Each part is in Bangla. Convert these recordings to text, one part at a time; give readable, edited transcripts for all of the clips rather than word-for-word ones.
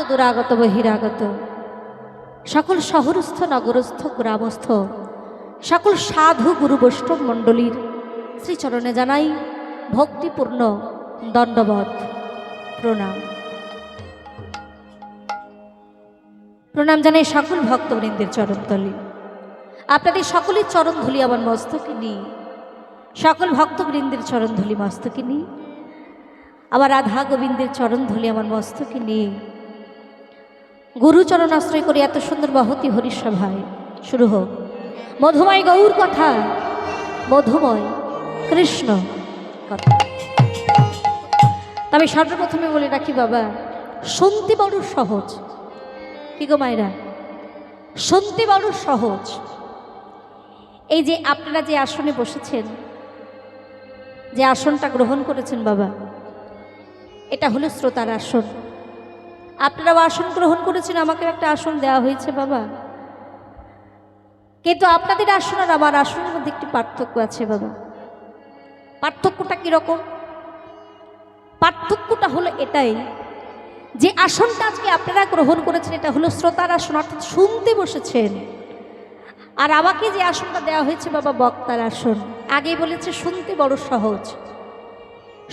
দূরাগত বহিরাগত সকল শহরস্থ নগরস্থ গ্রামস্থ সকল সাধু গুরু বৈষ্ণব মণ্ডলীর শ্রীচরণে জানাই ভক্তিপূর্ণ দণ্ডবত প্রণাম। প্রণাম জানাই সকল ভক্তবৃন্দের চরণতলে। আপনাদের সকলের চরণধুলি আমার মস্তকে নিয়ে, সকল ভক্তবৃন্দের চরণধুলি মস্তকে নিয়ে, আবার রাধা গোবিন্দের চরণধুলি আমার মস্তকে নিয়ে গুরুচরণ আশ্রয় করে এত সুন্দর মহতি হরিসভায় শুরু হোক মধুময় গৌর কথা, মধুময় কৃষ্ণ কথা। তবে সর্বপ্রথমে বলে রাখি বাবা, শুনতে বড় সহজ। কি গো মায়েরা, শুনতে বড় সহজ। এই যে আপনারা যে আসনে বসেছেন, যে আসনটা গ্রহণ করেছেন বাবা, এটা হলো শ্রোতার আসন। আপনারাও আসন গ্রহণ করেছেন, আমাকে একটা আসন দেওয়া হয়েছে বাবা, কিন্তু আপনাদের আসন আর আমার আসনের মধ্যে একটি পার্থক্য আছে বাবা। পার্থক্যটা কীরকম? পার্থক্যটা হলো এটাই যে আসনটা আজকে আপনারা গ্রহণ করেছেন এটা হলো শ্রোতার আসন, অর্থাৎ শুনতে বসেছেন। আর আমাকে যে আসনটা দেওয়া হয়েছে বাবা, বক্তার আসন। আগেই বলেছে শুনতে বড় সহজ।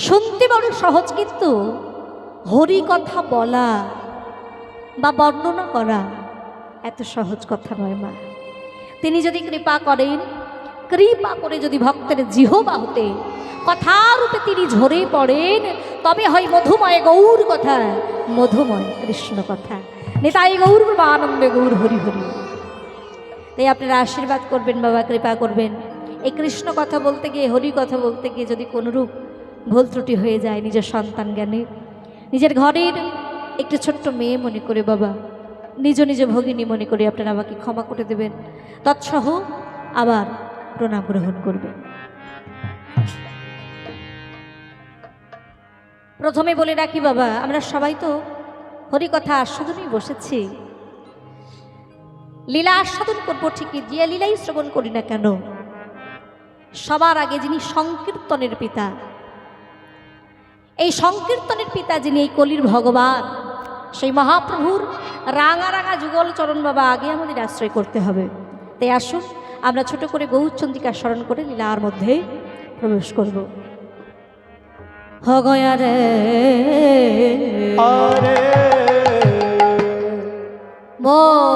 শুনতে বড় সহজ, কিন্তু হরি কথা বলা বা বর্ণনা করা এত সহজ কথা নয় মা। তিনি যদি কৃপা করেন, কৃপা করে যদি ভক্তের জিহবা হতে কথারূপে তিনি ঝরে পড়েন, তবে হয় মধুময় গৌর কথা, মধুময় কৃষ্ণ কথা। নিতাই গৌর আনন্দে গৌর হরি হরি। তাই আপনারা আশীর্বাদ করবেন বাবা, কৃপা করবেন। এই কৃষ্ণ কথা বলতে গিয়ে, হরি কথা বলতে গিয়ে যদি কোনোরূপ ভুল ত্রুটি হয়ে যায়, নিজের সন্তান জ্ঞানে, নিজের ঘরের একটু ছোট্ট মেয়ে মনে করে বাবা, নিজ নিজ ভগিনী মনে করে আপনারা আমাকে ক্ষমা করে দেবেন। তৎসহ আবার প্রণাম গ্রহণ করবেন। প্রথমে বলে রাখি বাবা, আমরা সবাই তো হরিকথা আস্বাদনেই বসেছি। লীলা আস্বাদন করবো ঠিকই, যে লীলাই শ্রবণ করি না কেন, সবার আগে যিনি সংকীর্তনের পিতা, এই সংকীর্তনের পিতা যিনি, এই কলির ভগবান, সেই মহাপ্রভুর রাঙা রাঙা যুগল চরণ বাবা আগে আমাদের আশ্রয় করতে হবে। তাই আসুন আমরা ছোট করে গৌরচন্দ্রিকা স্মরণ করে লীলার মধ্যে প্রবেশ করব। হগয়া রে আরে মোর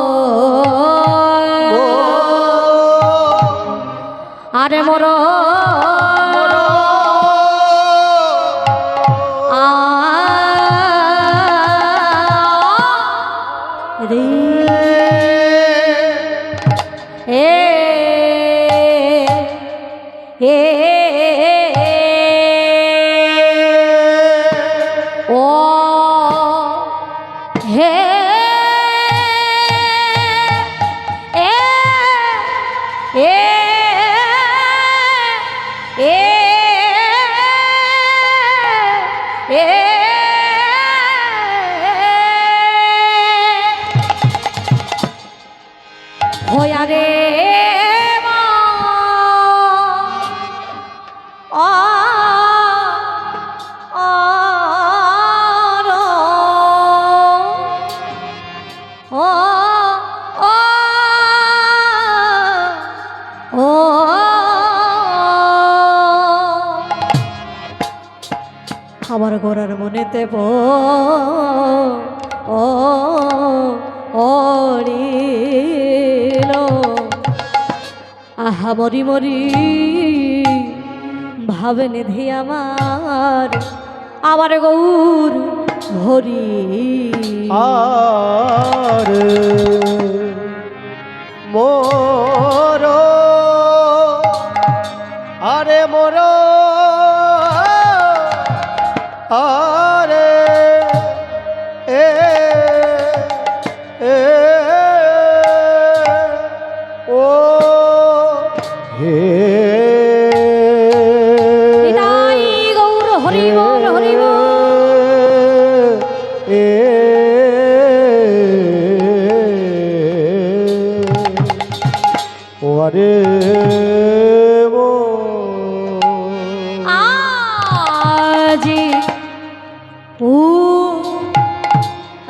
আমার গোরার মনে দেব আহা মরি মরি ভাবে নিধি আমার, আমার গৌর হরি আর মোর আরে মোর আরে এ এ ও হে গৌর হরি বল হরি বল। ওরে আজি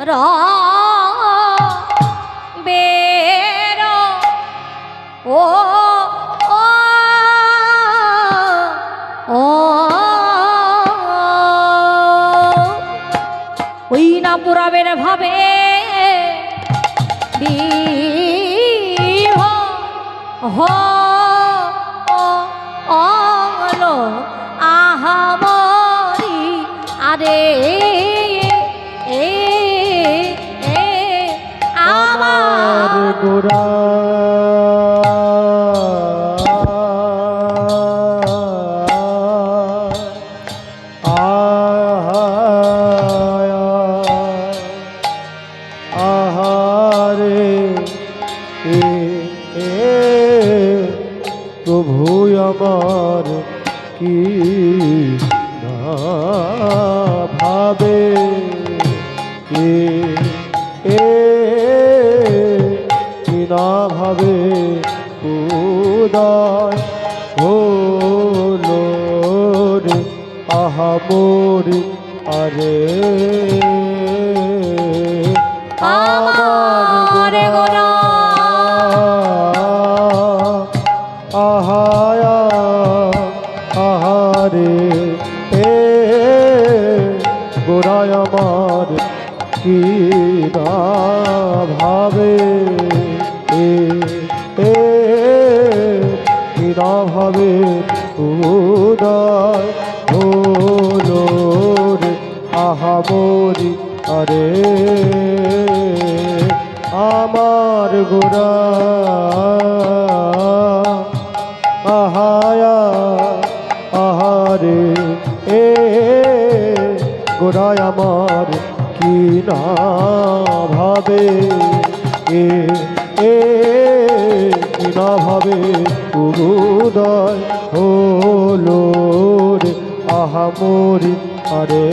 রা বেরো ও ও ও ওই না পুরাবের ভাবে অলো আহামরি আরে এ এ আমার গোরা আহারে প্রভু আমার কি না ভাবে কি না ভাবে উদয় হলো রে আহামরি আরে আমার গোরা আহায়া আহারে গোরায় আমার কি না ভাবে কি না ভাবে উদয় হলো রে আহামরি আরে আমার গোরা আহায়া আহারে গোরায় আমার কি না ভাবে কি না ভাবে উদয় হলো রে আহামরি আরে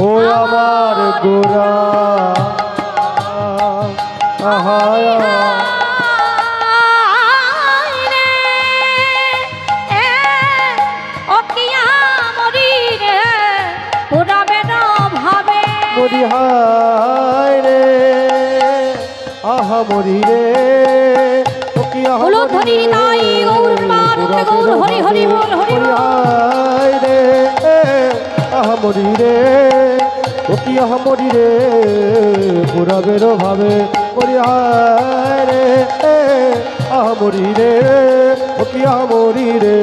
ও আমার গোরা আহায়া মরি হায় রে আহা মরি রে ও কি আহা হরি নাই গৌর মানন্দে গৌর হরি হরি বল হরি মরি হায় রে আহা মরি রে ও কি আহা মরি রে পুরা বেরো ভাবে মরি হায় রে আহা মরি রে ও কি আহা মরি রে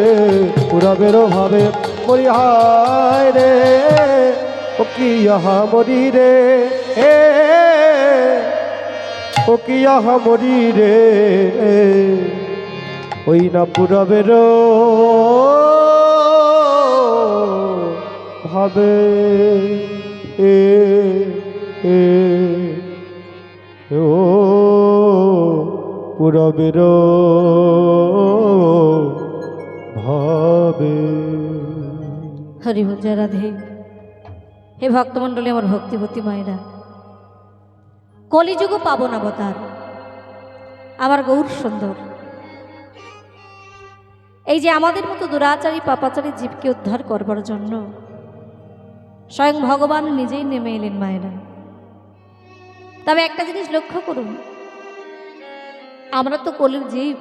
পুরা বেরো ভাবে মরি হায় রে ও কি আহা মরি রে ও কি আহা মরি রে ওই না পুরাবের ভাবে ও পুরাবের ভাবে। হরি বল জয় রাধে। হে ভক্তমণ্ডলী, আমার ভক্তিবতী মায়েরা, কলিযুগ পাবন অবতার আমার গৌর সুন্দর, এই যে আমাদের মতো দুরাচারী পাপাচারী জীবকে উদ্ধার করবার জন্য স্বয়ং ভগবান নিজেই নেমে এলেন মায়েরা। তবে একটা জিনিস লক্ষ্য করুন, আমরা তো কলির জীব,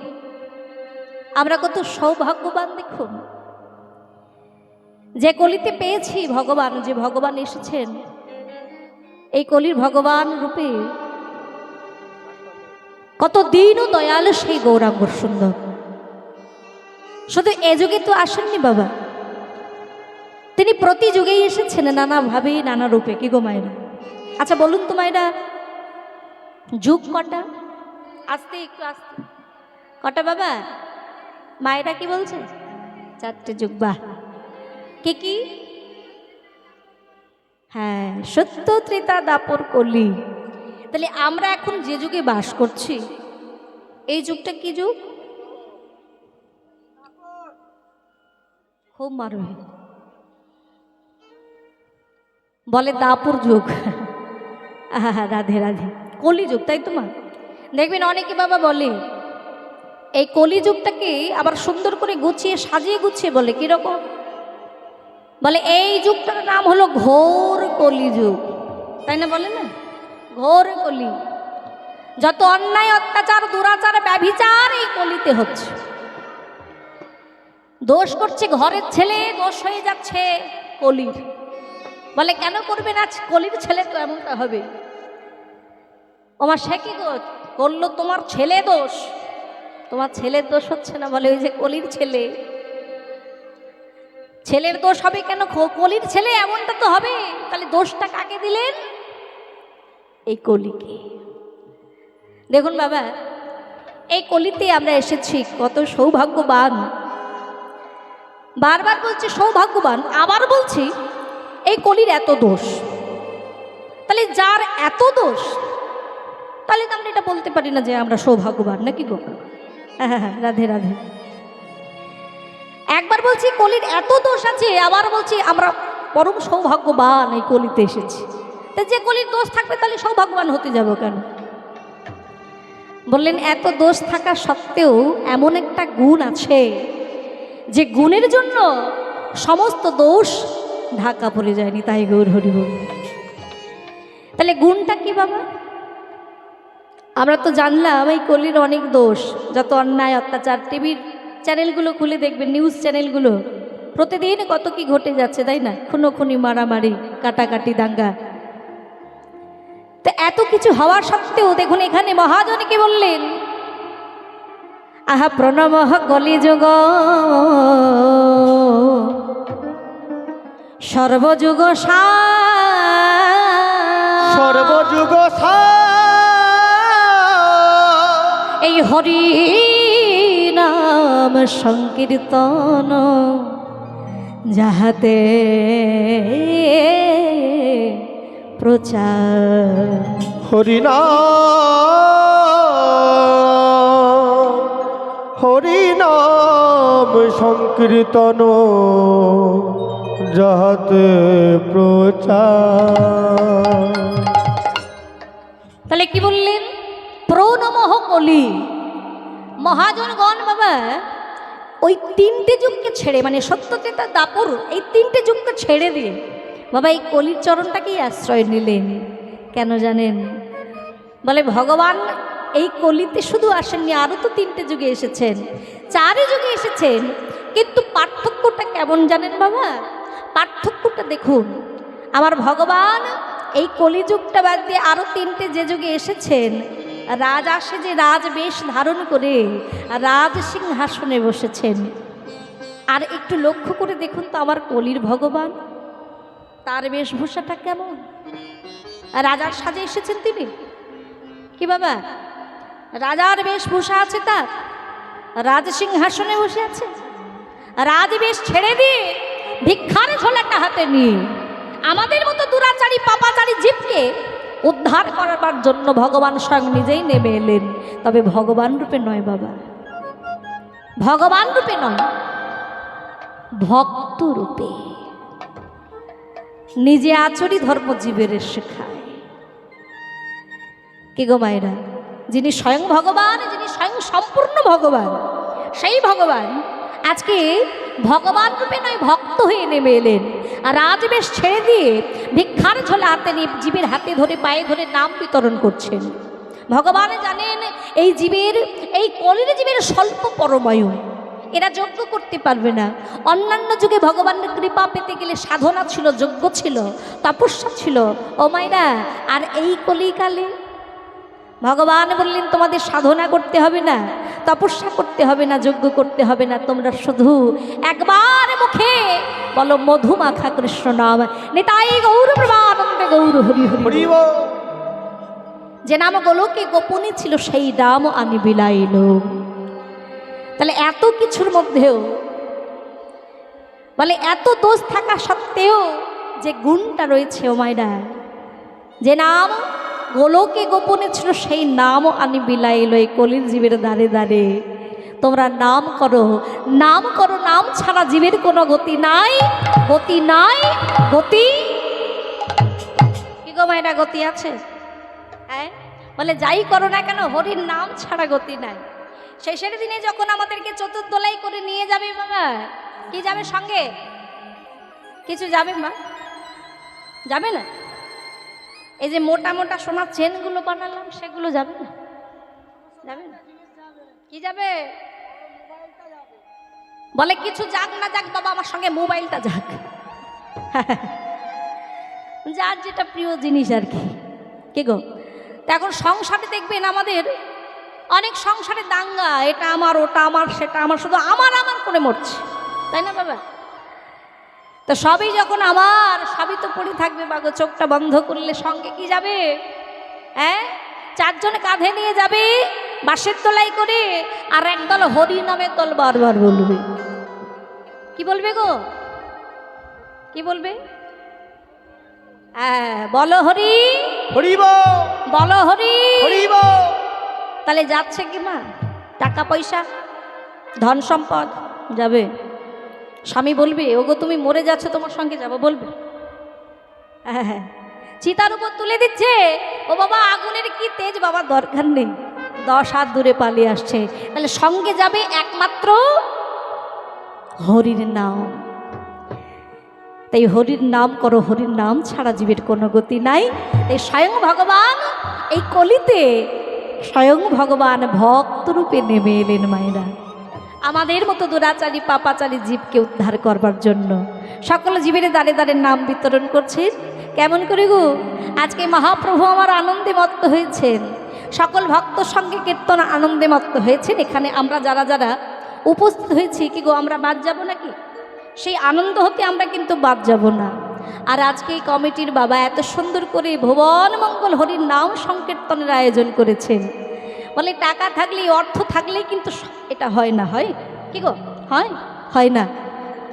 আমরা কত সৌভাগ্যবান দেখুন, যে কলিতে পেয়েছি ভগবান, যে ভগবান এসেছেন এই কলির ভগবান রূপে। কত দীন ও দয়ালু সেই গৌরাঙ্গ সুন্দর। শুধু এ যুগে তো আসেননি বাবা, তিনি প্রতি যুগেই এসেছেন নানাভাবে নানা রূপে। কি গো মায়েরা? আচ্ছা বলুন তো মায়েরা, যুগ কটা? আস্তে একটু আস্তে, কটা বাবা? মায়েরা কি বলছে? 4টে যুগ। বাহ! কি কি? হ্যাঁ, সত্য, ত্রেতা, দাপর, কলি। তাহলে আমরা এখন যে যুগে বাস করছি এই যুগটা কি যুগ? খুব মারবে, বলে দাপর যুগ। রাধে রাধে। কলি যুগ, তাই তো মা? দেখবেন অনেকে বাবা বলে এই কলি যুগটাকে আবার সুন্দর করে গুছিয়ে সাজিয়ে গুছিয়ে বলে কিরকম? বলে এই যুগটার নাম হলো ঘোর কলিযুগ। তাই না, বলে না? ঘোর কলি। যত অন্যায়, অত্যাচার, দুরাচার, ব্যভিচার এই কলিতে হচ্ছে। দোষ করছে ঘরের ছেলে, দোষ হয়ে যাচ্ছে কলির। বলে কেন করবে না, কলির ছেলে তো এমনটা হবে। আমার সে কি করলো, তোমার ছেলে দোষ। তোমার ছেলের দোষ হচ্ছে না, বলে ওই যে কলির ছেলে। ছেলের দোষ হবে কেন, কলির ছেলে এমনটা তো হবে। তাহলে দোষটা কাকে দিলেন? এই কলিকে। দেখুন বাবা, এই কলিতে আমরা এসেছি, কত সৌভাগ্যবান। বারবার বলছি সৌভাগ্যবান, আবার বলছি এই কলির এত দোষ। তাহলে যার এত দোষ, তাহলে তো আমরা এটা বলতে পারি না যে আমরা সৌভাগ্যবান, নাকি গো? হ্যাঁ, রাধে রাধে। একবার বলছি কলির এত দোষ আছে, আবার বলছি আমরা পরম সৌভাগ্যবান এই কলিতে এসেছি। তা যে কলির দোষ থাকবে তাহলে সৌভাগ্যবান হতে যাব কেন? বললেন এত দোষ থাকা সত্ত্বেও এমন একটা গুণ আছে যে গুণের জন্য সমস্ত দোষ ঢাকা পড়ে যায়নি। তাই গৌর হরি বল। তাহলে গুণটা কি বাবা? আমরা তো জানলাম এই কলির অনেক দোষ, যত অন্যায়, অত্যাচার। টিভির চ্যানেলগুলো খুলে দেখবেন, নিউজ চ্যানেলগুলো, প্রতিদিন কত কি ঘটে যাচ্ছে, তাই না? খুনোখুনি, মারামারি, কাটাকাটি, দাঙ্গা। তো এত কিছু হওয়া সত্ত্বেও দেখুন এখানে মহাজনকে বললেন, আহা প্রণমঃ কলিযুগ সর্বযুগ সর্বযুগ এই হরি নাম সংকীর্তন যাহাতে প্রচার। হরিনাম সংকীর্তন যাহাতে প্রচার। তাহলে কি বললেন? প্রণমঃ কলি। মহাজনগণ বাবা ওই তিনটে যুগকে ছেড়ে, মানে সত্য, ত্রেতা, দাপর, এই তিনটে যুগকে ছেড়ে দিয়ে বাবা এই কলির চরণটাকেই আশ্রয় নিলেন। কেন জানেন? বলে ভগবান এই কলিতে শুধু আসেননি, আরও তো তিনটে যুগে এসেছেন, চারি যুগে এসেছেন। কিন্তু পার্থক্যটা কেমন জানেন বাবা? পার্থক্যটা দেখুন, আমার ভগবান এই কলিযুগটা বাদ দিয়ে আরও তিনটে যে যুগে এসেছেন, রাজ আসে যে রাজ বেশ ধারণ করে রাজ সিংহাসনে বসেছেন। আর একটু লক্ষ্য করে দেখুন তো আমার কলির ভগবান, তার বেশভূষাটা কেমন? রাজার সাজে এসেছেন তিনি কি বাবা? রাজার বেশভূষা আছে, তার রাজ সিংহাসনে বসে আছে। রাজবেশ ছেড়ে দিয়ে ভিক্ষার ঝোলাটা হাতে নিয়ে আমাদের মতো দুরাচারী পাপাচারী জীবকে উদ্ধার করার জন্য ভগবান স্বয়ং নিজেই নেমে এলেন। তবে ভগবান রূপে নয় বাবা, ভগবান রূপে নয়, ভক্ত রূপে। নিজে আচরি ধর্ম জীবের শেখায়। কি গো মায়েরা, যিনি স্বয়ং ভগবান, যিনি স্বয়ং সম্পূর্ণ ভগবান, সেই ভগবান আজকে ভগবান রূপে নয় ভক্ত হয়ে নেমে এলেন। আর রাজবেশ ছেড়ে দিয়ে ভিক্ষার ঝোলা হাতে নিয়ে জীবের হাতে ধরে, পায়ে ধরে নাম বিতরণ করছেন। ভগবান জানেন এই জীবের, এই কলির জীবের স্বল্প পরমায়ু, এরা যজ্ঞ করতে পারবে না। অন্যান্য যুগে ভগবানের কৃপা পেতে গেলে সাধনা ছিল, যজ্ঞ ছিল, তপস্যা ছিল। ও মায়েরা, আর এই কলিকালে ভগবান বললেন তোমাদের সাধনা করতে হবে না, তপস্যা করতে হবে না, যজ্ঞ করতে হবে না, তোমরা শুধু একবার মুখে বলো মধু মাখা কৃষ্ণ নাম, নিতাই গৌর প্রেমানন্দে গৌর হরি হরি। যে নাম গোলকে গোপনে ছিল সেই নাম আমি বিলাইল। তাহলে এত কিছুর মধ্যেও বলে এত দোষ থাকা সত্ত্বেও যে গুণটা রয়েছে ও মায়েরা, যে নাম গোলকে গোপনে ছিল সেই নাম আমি বিলাইল। এই কলির জীবের দ্বারে দ্বারে তোমরা নাম করো, নাম করো, নাম ছাড়া জীবের কোনো গতি নাই, গতি নাই, গতি কি গো মায়েরা, গতি আছে? হ্যাঁ, বলে যাই করো না কেন হরির নাম ছাড়া গতি নাই। শেষের দিনে যখন আমাদেরকে চতুর্দোলাই করে নিয়ে যাবে বাবা, কি যাবে সঙ্গে? কিছু যাবে মা? যাবে না? এই যে মোটা মোটা সোনার চেনগুলো বানালাম সেগুলো যাবে না? যাবে না? কি যাবে? বলে কিছু যাক না যাক বাবা, আমার সঙ্গে মোবাইলটা যাক। যার যেটা প্রিয় জিনিস আর কি। কে গো? তা এখন সংসারে দেখবেন আমাদের অনেক সংসারে দাঙ্গা, এটা আমার, ওটা আমার, সেটা আমার, শুধু আমার আমার করে মরছে, তাই না বাবা? তো সবই যখন আমার, সবই তো পড়ে থাকবে বাগো, চোখটা বন্ধ করলে সঙ্গে কি যাবে? হ্যাঁ, চারজনে কাঁধে নিয়ে যাবে বাঁশের তলায় করে, আর একদল হরি নামের দল বারবার বলবে। কি বলবে গো? কি বলবে? হ্যাঁ, বলো হরি হরিব, বলো হরি। হরিব। তাহলে যাচ্ছে কি মা? টাকা পয়সা, ধন সম্পদ যাবে। স্বামী বলবে ওগো তুমি মরে যাচ্ছ, তোমার সঙ্গে যাবো, বলবে? হ্যাঁ হ্যাঁ, চিতার উপর তুলে দিচ্ছে, ও বাবা আগুনের কি তেজ বাবা, দরকার নেই, 10 হাত দূরে পালিয়ে আসছে। তাহলে সঙ্গে যাবে একমাত্র হরির নাম। তাই হরির নাম করো, হরির নাম ছাড়া জীবের কোনো গতি নাই। তাই স্বয়ং ভগবান এই কলিতে, স্বয়ং ভগবান ভক্তরূপে নেমে এলেন মায়েরা, আমাদের মতো দুরাচারী পাপাচারী জীবকে উদ্ধার করবার জন্য। সকল জীবের দ্বারে দ্বারে নাম বিতরণ করছেন। কেমন করে গো? আজকে মহাপ্রভু আমার আনন্দে মত্ত হয়েছেন, সকল ভক্ত সঙ্গে কীর্তন আনন্দে মত্ত হয়েছেন। এখানে আমরা যারা যারা উপস্থিত হয়েছি, কি গো আমরা বাদ যাব নাকি? সেই আনন্দ হতে আমরা কিন্তু বাদ যাব না। আর আজকে এই কমিটির বাবা এত সুন্দর করে ভুবন মঙ্গল হরির নাম সংকীর্তনের আয়োজন করেছেন। বলে টাকা থাকলেই, অর্থ থাকলেই কিন্তু এটা হয় না। হয় কি গো? হয়? হয় না।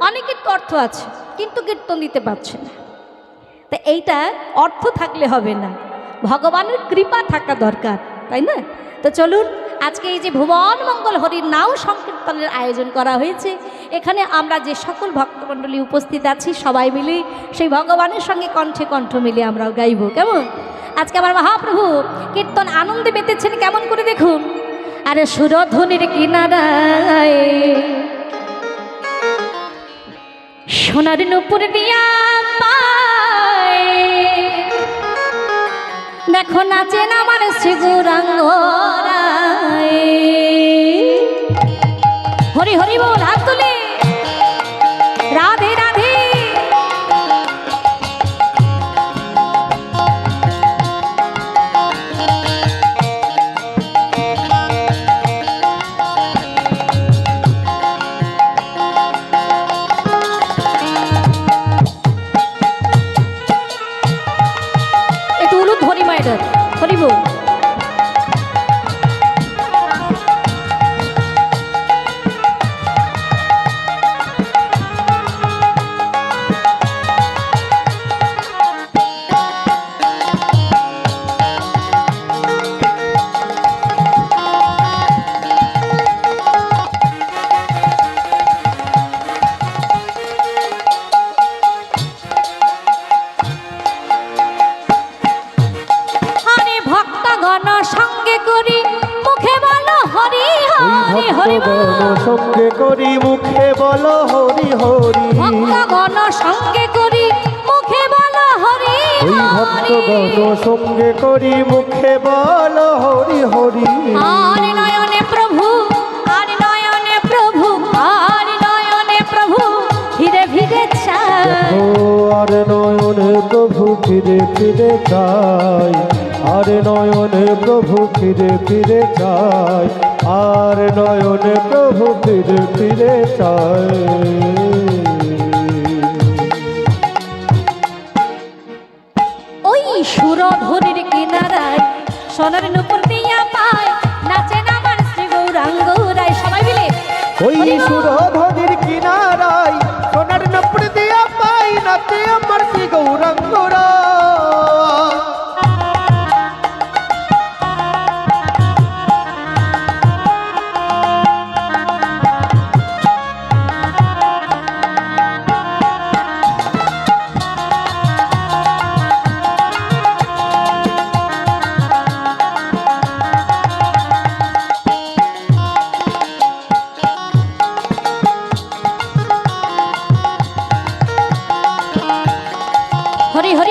অনেকের তো অর্থ আছে কিন্তু কীর্তন দিতে পারছে না। তা এইটা অর্থ থাকলে হবে না, ভগবানের কৃপা থাকা দরকার, তাই না? তো চলুন, আজকে এই যে ভুবন মঙ্গল হরির নাম সংকীর্তনের আয়োজন করা হয়েছে, এখানে আমরা যে সকল ভক্তমণ্ডলী উপস্থিত আছি সবাই মিলে সেই ভগবানের সঙ্গে কণ্ঠে কণ্ঠ মিলে আমরাও গাইব। কেমন? আজকে আমার মহাপ্রভু কীর্তন আনন্দে মেতেছেন, কেমন করে দেখুন। আরে সুরধ্বনির কিনারায় সোনার নুপুর দিয়া পায়, দেখো নাচেন আমার শ্রী গৌরাঙ্গ রায়। হরি হরি বল, হাত তুলে রাধে রাধে। একটু উলুদ হরি মাইডার হরি বল। সঙ্গে করি মুখে বলো হরি হরি, ভক্তগণ সঙ্গে করি মুখে বলো হরি ওই ভক্তগণ সঙ্গে করি মুখে বলো হরি হরি। আর নয়নে প্রভু, আর নয়নে প্রভু, আর নয়নে প্রভু ফিরে ফিরে চাই, আর নয়নে প্রভু ফিরে ফিরে চাই, আর নয়নে প্রভু ফিরে ফিরে চাই, আর নয়নে প্রভু ফিরে ফিরে চাই। ওই সুরধ্বনির কিনারায় সোনার নুপুর দিয়া পায়, নাচেন আমার শ্রী গৌরাঙ্গ রায়। সবাই মিলে ওই সুরধ্বনির কিনারায় সোনার নুপুর দিয়া পাই, নাচে আমার শ্রী গৌরাঙ্গ রায়। হরি হরি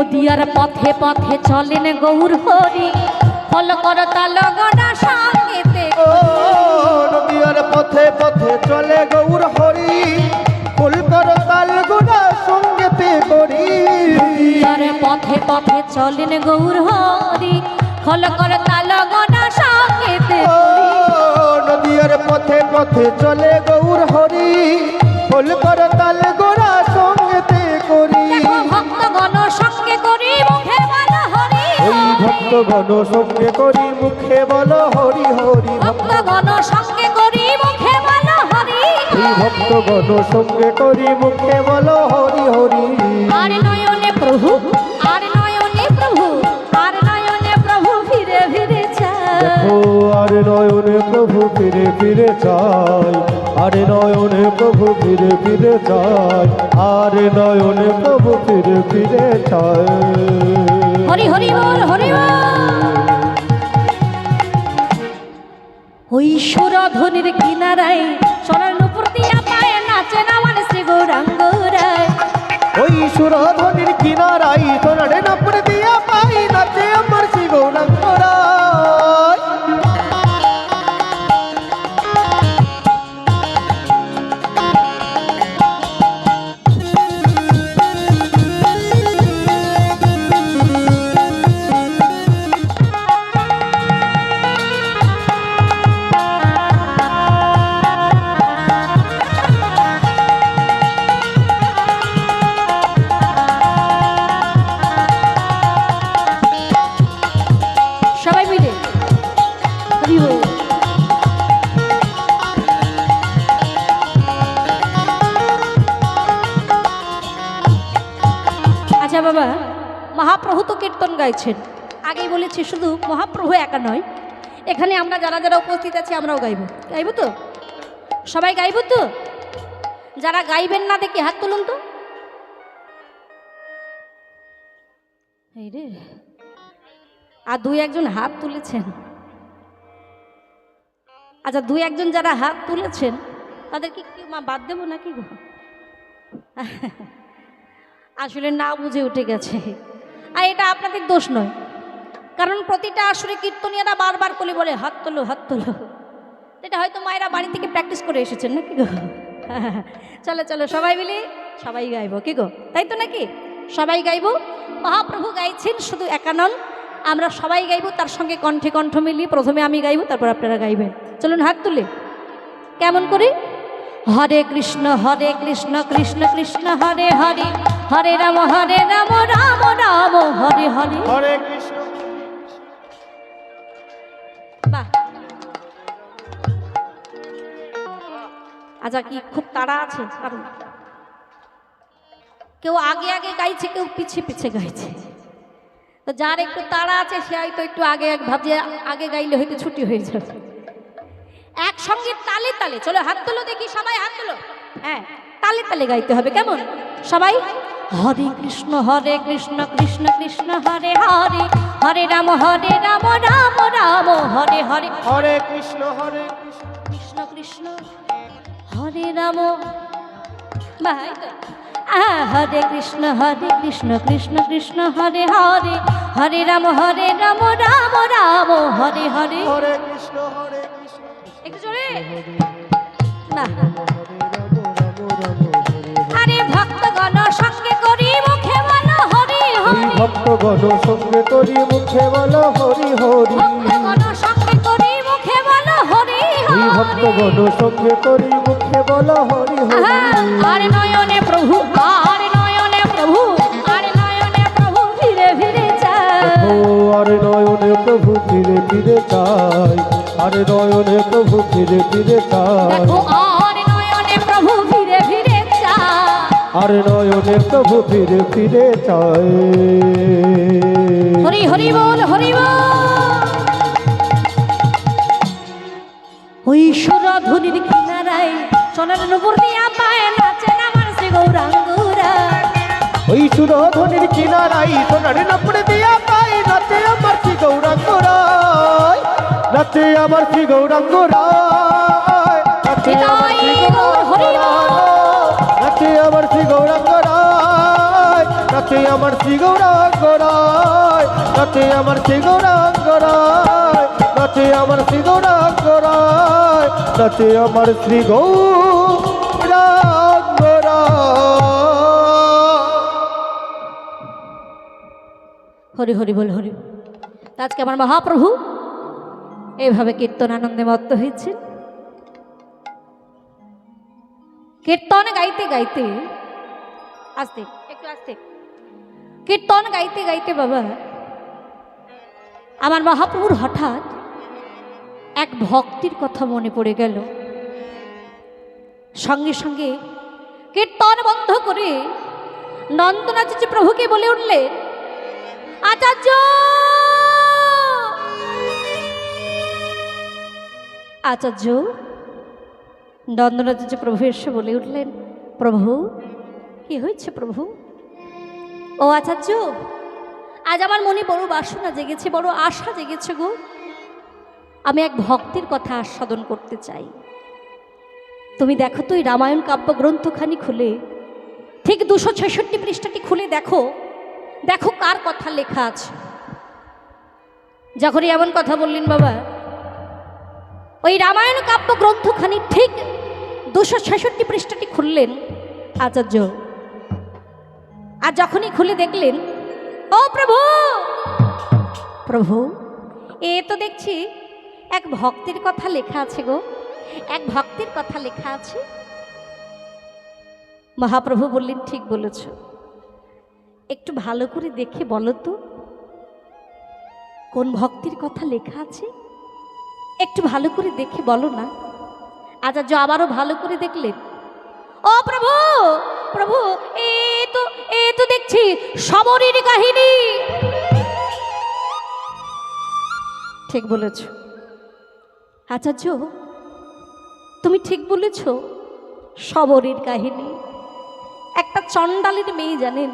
নদিয়ার পথে পথে চলেন গৌর হরি ফল করতা লগনা সঙ্গেতে ও নদিয়ার পথে পথে চলে গৌর হরি ফুল কর তাল গুনা সঙ্গেতে করি নদিয়ার পথে পথে চলেন গৌর হরি ফল করতা লগনা সঙ্গেতে ও নদিয়ার পথে পথে চলে গৌর হরি ফুল কর তাল গুনা সঙ্গেতে করি দেখো ভক্তগণ সঙ্গে করি মুখে বলো হরি ওই ভক্তগণ সঙ্গে করি মুখে বলো হরি হরি ভক্তগণ সঙ্গে করি মুখে বলো হরি এই ভক্তগণ সঙ্গে করি মুখে বলো হরি হরি আর নয়নে প্রভু আর নয়নে প্রভু আর নয়নে প্রভু ফিরে ফিরে চায় দেখো আর নয়নে প্রভু ফিরে ফিরে চাই আরে নয়নে প্রভু ফিরে ফিরে চাই আরে নয়নে প্রভু ফিরে ফিরে চাই হরি হরি বল হরি বল ওই সুরধ্বনির কিনারায় সোনার নুপুর দিয়া পায়ে নাচেন আমার শ্রী গৌরাঙ্গ রায় ওই সুরধ্বনির কিনারাই সোনার নপুর দিয়া পাই নাচে আমার শ্রী গৌরাঙ্গ রায় সবাই মিলে হরি বল আচ্ছা বাবা মহাপ্রভু তো কীর্তন গাইছেন আগেই বলেছি শুধু মহাপ্রভু একা নয় এখানে আমরা যারা যারা উপস্থিত আছি আমরাও গাইব তো সবাই গাইব তো যারা গাইবেন না দেখি হাত তুলুন তো এই রে আর দুই একজন হাত তুলেছেন আচ্ছা দুই একজন যারা হাত তুলেছেন তাদেরকে কি মা বাদ দেবো নাকি গো আসলে না বুঝে উঠে গেছে আর এটা আপনাদের দোষ নয় কারণ প্রতিটা আসলে কীর্তনীয়রা বারবার করে বলে হাত তোলো হাত তোলো এটা হয়তো মায়েরা বাড়ি থেকে প্র্যাকটিস করে এসেছেন নাকি গো চলো চলো সবাই মিলে সবাই গাইবো কি গো তাই তো নাকি সবাই গাইবো মহাপ্রভু গাইছেন শুধু একা নন আমরা সবাই গাইবো তার সঙ্গে কণ্ঠে কণ্ঠ মিলিয়ে প্রথমে আমি গাইবো তারপর আপনারা গাইবেন চলুন হাত তুলে কেমন করে হরে কৃষ্ণ কৃষ্ণ কৃষ্ণ হরে হরে হরে রাম রাম রাম হরে হরে হরে কৃষ্ণ বাহ আচ্ছা কি খুব তাড়া আছে কারণ কেউ আগে আগে গাইছে কেউ পিছে পিছে গাইছে তো যার একটু তাড়া আছে সে হয়তো একটু আগে ভাবছে আগে গাইলে হয়তো ছুটি হয়ে যাবে একসঙ্গে তালে তালে চলো হাত তোলো দেখি সবাই হাত তোলো হ্যাঁ তালে তালে গাইতে হবে কেমন সবাই হরে কৃষ্ণ কৃষ্ণ কৃষ্ণ হরে হরে হরে রাম রাম রাম হরে হরে হরে কৃষ্ণ কৃষ্ণ কৃষ্ণ হরে রাম ভাই হরে কৃষ্ণ কৃষ্ণ কৃষ্ণ হরে হরে হরে রাম রাম রাম হরে হরে হরে কৃষ্ণ একটু জোরে না আরে ভক্তগণ সঙ্গে করি মুখে বলো হরি হরি ভক্তগণ সঙ্গে করি মুখে বলো হরি হরি ভক্তগণ সঙ্গে করি মুখে বলো হরি হরি ভক্তগণ সঙ্গে করি মুখে বলো হরি হরি আর নয়নে প্রভু আর নয়নে প্রভু আর নয়নে প্রভু ফিরে ফিরে চায় ও আরে নয়নে প্রভু ফিরে ফিরে চাই আরে নয়নে প্রভু ফিরে ফিরে চাই দেখো আর নয়নে প্রভু ফিরে ফিরে চায় আরে নয়নে প্রভু ফিরে ফিরে চাই হরি হরি বল হরি বল ওই সুরধুনির কিনারায় সোনার নুপুর দিয়া পায়ে নাচেন আমার শ্রী গৌরাঙ্গ রায় ওই সুরধনির কিনারাই সোনার নপুর দিয়া পাই নাচে আমার শ্রী গৌরাঙ্গ রায় নাচে আমার শ্রী গৌরাঙ্গ রায় নাচে আমার শ্রী গৌরাঙ্গ রায় নাচে আমার শ্রী গৌরাঙ্গ রায় নাচে আমার শ্রী গৌরাঙ্গ রায়, নাচে আমার শ্রী গৌরাঙ্গ রায়, নাচে আমার শ্রী গৌরাঙ্গ রায়, নাচে আমার শ্রী গৌরাঙ্গ রায়। হরি হরি বল হরি। আজকে আমার মহাপ্রভু এইভাবে কীর্তন আনন্দে মত্ত হয়েছেন। কীর্তন গাইতে গাইতে, আস্তে একটু আস্তে, কীর্তন গাইতে গাইতে বাবা আমার মহাপ্রভুর হঠাৎ এক ভক্তির কথা মনে পড়ে গেল। সঙ্গে সঙ্গে কীর্তন বন্ধ করে নন্দনাচার্য প্রভুকে বলে উঠলেন, আচার্য আচার্য। নন্দনাচার্য প্রভু এসে বলে উঠলেন, প্রভু কি হয়েছে প্রভু? ও আচার্য, আজ আমার মনে বড় বাসনা জেগেছে, বড় আশা জেগেছে গো। আমি এক ভক্তির কথা আস্বাদন করতে চাই। তুমি দেখো তো এই রামায়ণ কাব্যগ্রন্থখানি খুলে ঠিক 266 পৃষ্ঠাটি খুলে দেখো, দেখো কার কথা লেখা আছে। যখনই এমন কথা বললেন বাবা, ওই রামায়ণ কাব্যগ্রন্থখানি ঠিক 266 পৃষ্ঠাটি খুললেন আচার্য। আর যখনই খুলে দেখলেন, ও প্রভু, প্রভু এ তো দেখছি এক ভক্তির কথা লেখা আছে গো, এক ভক্তির কথা লেখা আছে। মহাপ্রভু বললেন, ঠিক বলেছ, একটু ভালো করে দেখে বলো তো কোন ভক্তির কথা লেখা আছে, একটু ভালো করে দেখে বলো না। আচার্য আবারও ভালো করে দেখলেন, ও প্রভু, প্রভু এ তো দেখছি শবরীর কাহিনী। ঠিক বলেছ আচার্য, তুমি ঠিক বলেছ, শবরীর কাহিনী। একটা চণ্ডালের মেয়ে জানেন,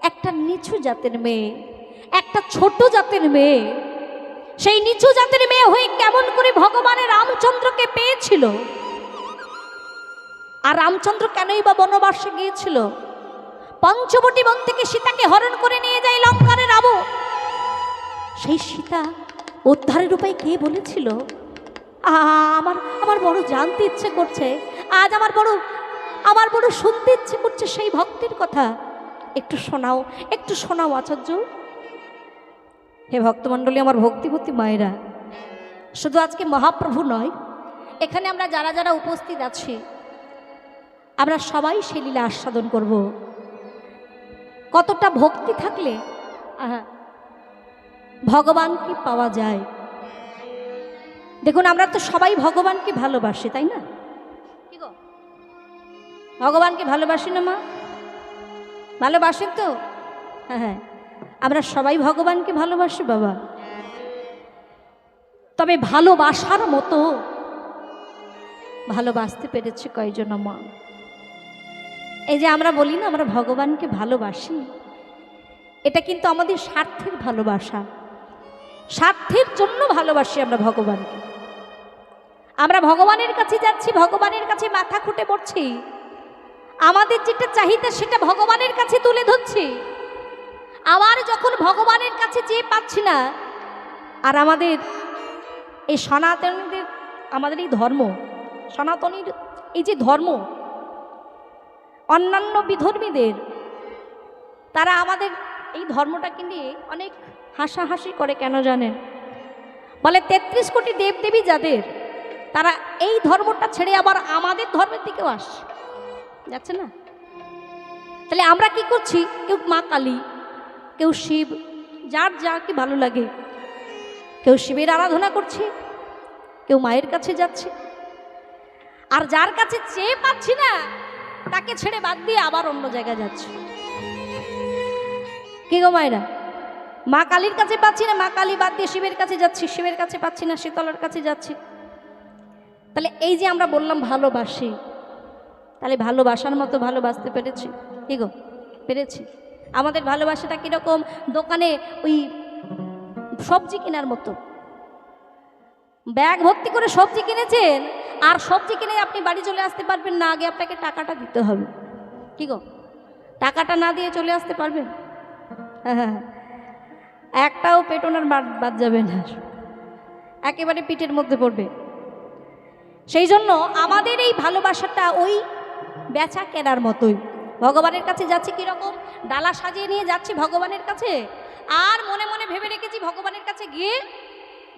একটা নিচু জাতের মেয়ে, একটা ছোট জাতের মেয়ে, সেই নিচু জাতের মেয়ে হয়ে কেমন করে ভগবানের রামচন্দ্রকে পেয়েছিল। আর রামচন্দ্র কেনই বা বনবাসে গিয়েছিল? পঞ্চবটী বন থেকে সীতাকে হরণ করে নিয়ে যায় লঙ্কারে রাবণ। সেই সীতা উদ্ধারের উপায় কে বলেছিল? আমার বড় জানতে ইচ্ছে করছে, আজ আমার বড় শুনতে ইচ্ছে করছে সেই ভক্তির কথা। একটু শোনাও, একটু শোনাও আচার্য। হে ভক্তমণ্ডলী, আমার ভক্তিপতি মায়েরা, শুধু আজকে মহাপ্রভু নয়, এখানে আমরা যারা যারা উপস্থিত আছি, আমরা সবাই সেই লীলা আস্বাদন করব। কতটা ভক্তি থাকলে ভগবানকে পাওয়া যায়। দেখুন, আমরা তো সবাই ভগবানকে ভালোবাসি, তাই না? কি গো, ভগবানকে ভালোবাসি না মা? ভালোবাসেন তো? হ্যাঁ হ্যাঁ, আমরা সবাই ভগবানকে ভালোবাসি বাবা। তবে ভালোবাসার মতো ভালোবাসতে পেরেছে কয়জন মা? এই যে আমরা বলি না আমরা ভগবানকে ভালোবাসি, এটা কিন্তু আমাদের স্বার্থের ভালোবাসা। স্বার্থের জন্য ভালোবাসি আমরা ভগবানকে। আমরা ভগবানের কাছে যাচ্ছি, ভগবানের কাছে মাথা খুঁটে পড়ছি, আমাদের যেটা চাহিদা সেটা ভগবানের কাছে তুলে ধরছি। আবার যখন ভগবানের কাছে যেয়ে পাচ্ছি না, আর আমাদের এই সনাতনীদের, আমাদের এই ধর্ম, সনাতনীর এই যে ধর্ম, অন্যান্য বিধর্মীদের, তারা আমাদের এই ধর্মটাকে নিয়ে অনেক হাসাহাসি করে। কেন জানেন? বলে 33 কোটি দেবদেবী যাদের, তারা এই ধর্মটা ছেড়ে আবার আমাদের ধর্মের দিকেও আসছে, যাচ্ছে না? তাহলে আমরা কি করছি? কেউ মা কালী, কেউ শিব, যার যাকে ভালো লাগে, কেউ শিবের আরাধনা করছে, কেউ মায়ের কাছে যাচ্ছে, আর যার কাছে চেয়ে পাচ্ছি না তাকে ছেড়ে বাদ দিয়ে আবার অন্য জায়গায় যাচ্ছে। কি গো মায়েরা, মা কালীর কাছে পাচ্ছি না, মা কালী বাদ দিয়ে শিবের কাছে যাচ্ছি, শিবের কাছে পাচ্ছি না, শীতলার কাছে যাচ্ছি। তাহলে এই যে আমরা বললাম ভালোবাসি, তাহলে ভালোবাসার মতো ভালোবাসতে পেরেছি? কি গো, পেরেছি? আমাদের ভালোবাসাটা কীরকম? দোকানে ওই সবজি কেনার মতো, ব্যাগ ভর্তি করে সবজি কিনেছেন, আর সবজি কিনে আপনি বাড়ি চলে আসতে পারবেন না, আগে আপনাকে টাকাটা দিতে হবে। কি গো, টাকাটা না দিয়ে চলে আসতে পারবেন? হ্যাঁ, একটাও পেটনার বাদ যাবে না, একেবারে পিঠের মধ্যে পড়বে। সেই জন্য আমাদের এই ভালোবাসাটা ওই বেচা কেনার মতোই। ভগবানের কাছে যাচ্ছি কীরকম, ডালা সাজিয়ে নিয়ে যাচ্ছি ভগবানের কাছে, আর মনে মনে ভেবে রেখেছি ভগবানের কাছে গিয়ে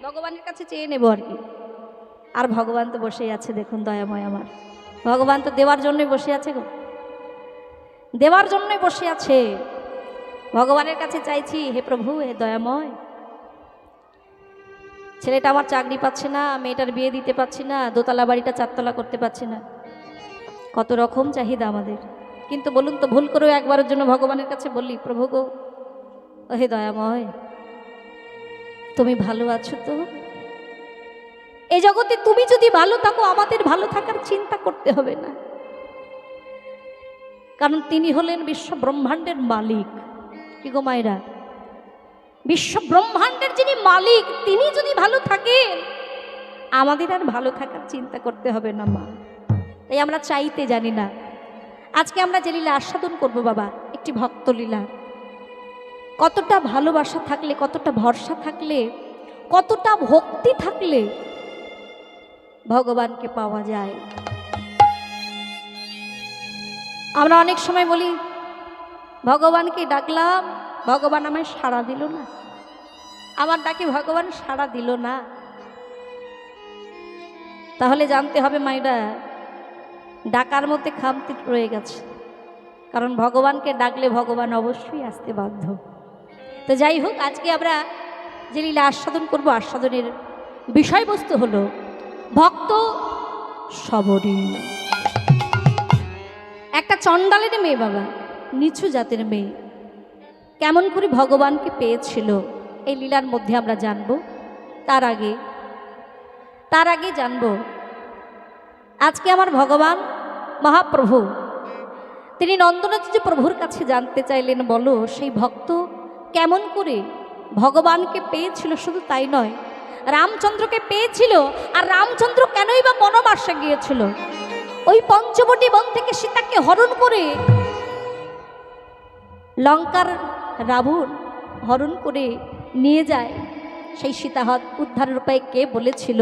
ভগবানের কাছে চেয়ে নেব আর কি। আর ভগবান তো বসেই আছে, দেখুন দয়াময় আমার ভগবান তো দেওয়ার জন্যই বসে আছে গো, দেওয়ার জন্যই বসে আছে। ভগবানের কাছে চাইছি, হে প্রভু, হে দয়াময়, ছেলেটা আমার চাকরি পাচ্ছে না, মেয়েটার বিয়ে দিতে পারছি না, দোতলা বাড়িটা চারতলা করতে পারছি না, কত রকম চাহিদা আমাদের। কিন্তু বলুন তো, ভুল করেও একবারের জন্য ভগবানের কাছে বললি, প্রভু গো, হে দয়াময়, তুমি ভালো আছো তো? এই জগতে তুমি যদি ভালো থাকো, আমাদের ভালো থাকার চিন্তা করতে হবে না, কারণ তিনি হলেন বিশ্ব ব্রহ্মাণ্ডের মালিক। কি গো মায়েরা, বিশ্ব ব্রহ্মাণ্ডের যিনি মালিক, তিনি যদি ভালো থাকেন, আমাদের আর ভালো থাকার চিন্তা করতে হবে না মা। তাই আমরা চাইতে জানি না। আজকে আমরা যে লীলা আস্বাদন করবো বাবা, একটি ভক্ত লীলা, কতটা ভালোবাসা থাকলে, কতটা ভরসা থাকলে, কতটা ভক্তি থাকলে ভগবানকে পাওয়া যায়। আমরা অনেক সময় বলি, ভগবানকে ডাকলাম, ভগবান আমায় সাড়া দিল না, আমার ডাকে ভগবান সাড়া দিল না। তাহলে জানতে হবে মাইরা, ডাকার মধ্যে খামতি রয়ে গেছে, কারণ ভগবানকে ডাকলে ভগবান অবশ্যই আসতে বাধ্য। তো যাই হোক, আজকে আমরা যে লীলা আস্বাদন করবো, আস্বাদনের বিষয়বস্তু হলো ভক্ত সবরী। একটা চণ্ডালের মেয়ে বাবা, নিচু জাতের মেয়ে, কেমন করে ভগবানকে পেয়েছিল এই লীলার মধ্যে আমরা জানব। তার আগে জানব, আজকে আমার ভগবান মহাপ্রভু তিনি নন্দনাথ প্রভুর কাছে জানতে চাইলেন, বলো সেই ভক্ত কেমন করে ভগবানকে পেয়েছিল। শুধু তাই নয়, রামচন্দ্রকে পেয়েছিল, আর রামচন্দ্র কেনই বা বনবাসে গিয়েছিল। ওই পঞ্চবটী বন থেকে সীতাকে হরণ করে, লঙ্কার রাবণ হরণ করে নিয়ে যায়, সেই সীতা উদ্ধারের উপায় কে বলেছিল,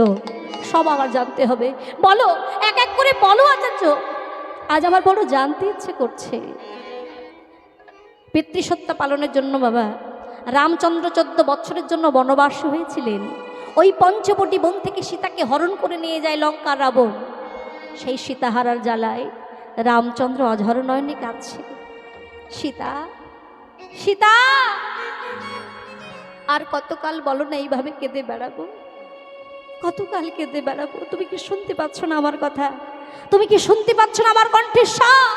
সব আমার জানতে হবে। বলো, এক এক করে বলো আচার্য, আজ আমার বড় জানতে ইচ্ছে করছে। পিতৃসত্তা পালনের জন্য বাবা রামচন্দ্র 14 বছরের জন্য বনবাস হয়েছিলেন। ওই পঞ্চবটী বন থেকে সীতাকে হরণ করে নিয়ে যায় লঙ্কার রাবণ। সেই সীতাহারার জ্বালায় রামচন্দ্র অঝর নয়নে কাঁদছে, সীতা সীতা, আর কতকাল বলো না এইভাবে কেঁদে বেড়াবো, কতকাল কেঁদে বেড়াবো। তুমি কি শুনতে পাচ্ছ না আমার কথা? তুমি কি শুনতে পাচ্ছ না আমার কণ্ঠস্বর?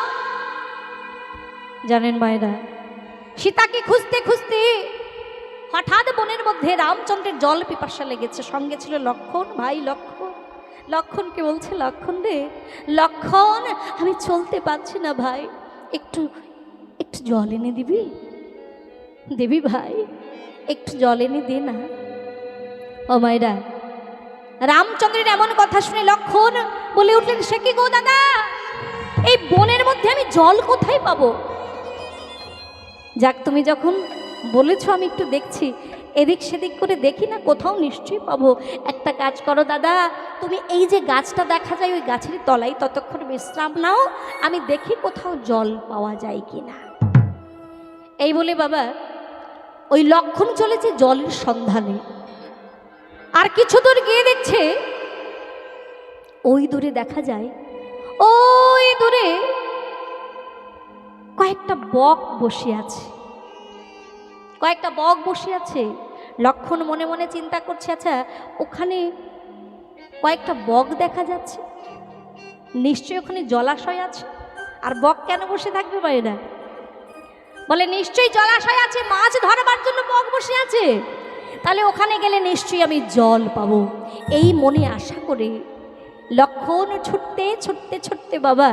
জানেন মায়েরা, সীতাকে খুঁজতে খুঁজতে হঠাৎ বনের মধ্যে রামচন্দ্রের জল পিপাসা লেগেছে। সঙ্গে ছিল লক্ষণ, ভাই লক্ষণ। লক্ষণকে বলছে, লক্ষণ রে, লক্ষণ, আমি চলতে পারছি না ভাই, একটু একটু জল এনে দিবি? দেবী ভাই, একটু জল এনে দে না। ও মায়েরা, রামচন্দ্রের এমন কথা শুনে লক্ষণ বলে উঠলেন, সে কি গো দাদা, এই বনের মধ্যে আমি জল কোথায় পাবো? যাক, তুমি যখন বলেছো আমি একটু দেখছি, এদিক সেদিক করে দেখি না, কোথাও নিশ্চয়ই পাবো। একটা কাজ করো দাদা, তুমি এই যে গাছটা দেখা যায়, ওই গাছের তলায় ততক্ষণ বিশ্রাম নাও, আমি দেখি কোথাও জল পাওয়া যায় কিনা। এই বলে বাবা ওই লক্ষণ চলেছে জলের সন্ধানে। আর কিছু দূর গিয়ে দেখছে, ওই দূরে দেখা যায়, ওই দূরে কয়েকটা বক বসে আছে, কয়েকটা বক বসে আছে। লক্ষণ মনে মনে চিন্তা করছে, আচ্ছা ওখানে কয়েকটা বক দেখা যাচ্ছে, নিশ্চয়ই ওখানে জলাশয় আছে। আর বক কেন বসে থাকবে বাইরে? বলে নিশ্চয়ই জলাশয় আছে, মাছ ধরবার জন্য বক বসে আছে, তাহলে ওখানে গেলে নিশ্চয়ই আমি জল পাবো। এই মনে আশা করে লক্ষণ ছুটতে ছুটতে ছুটতে বাবা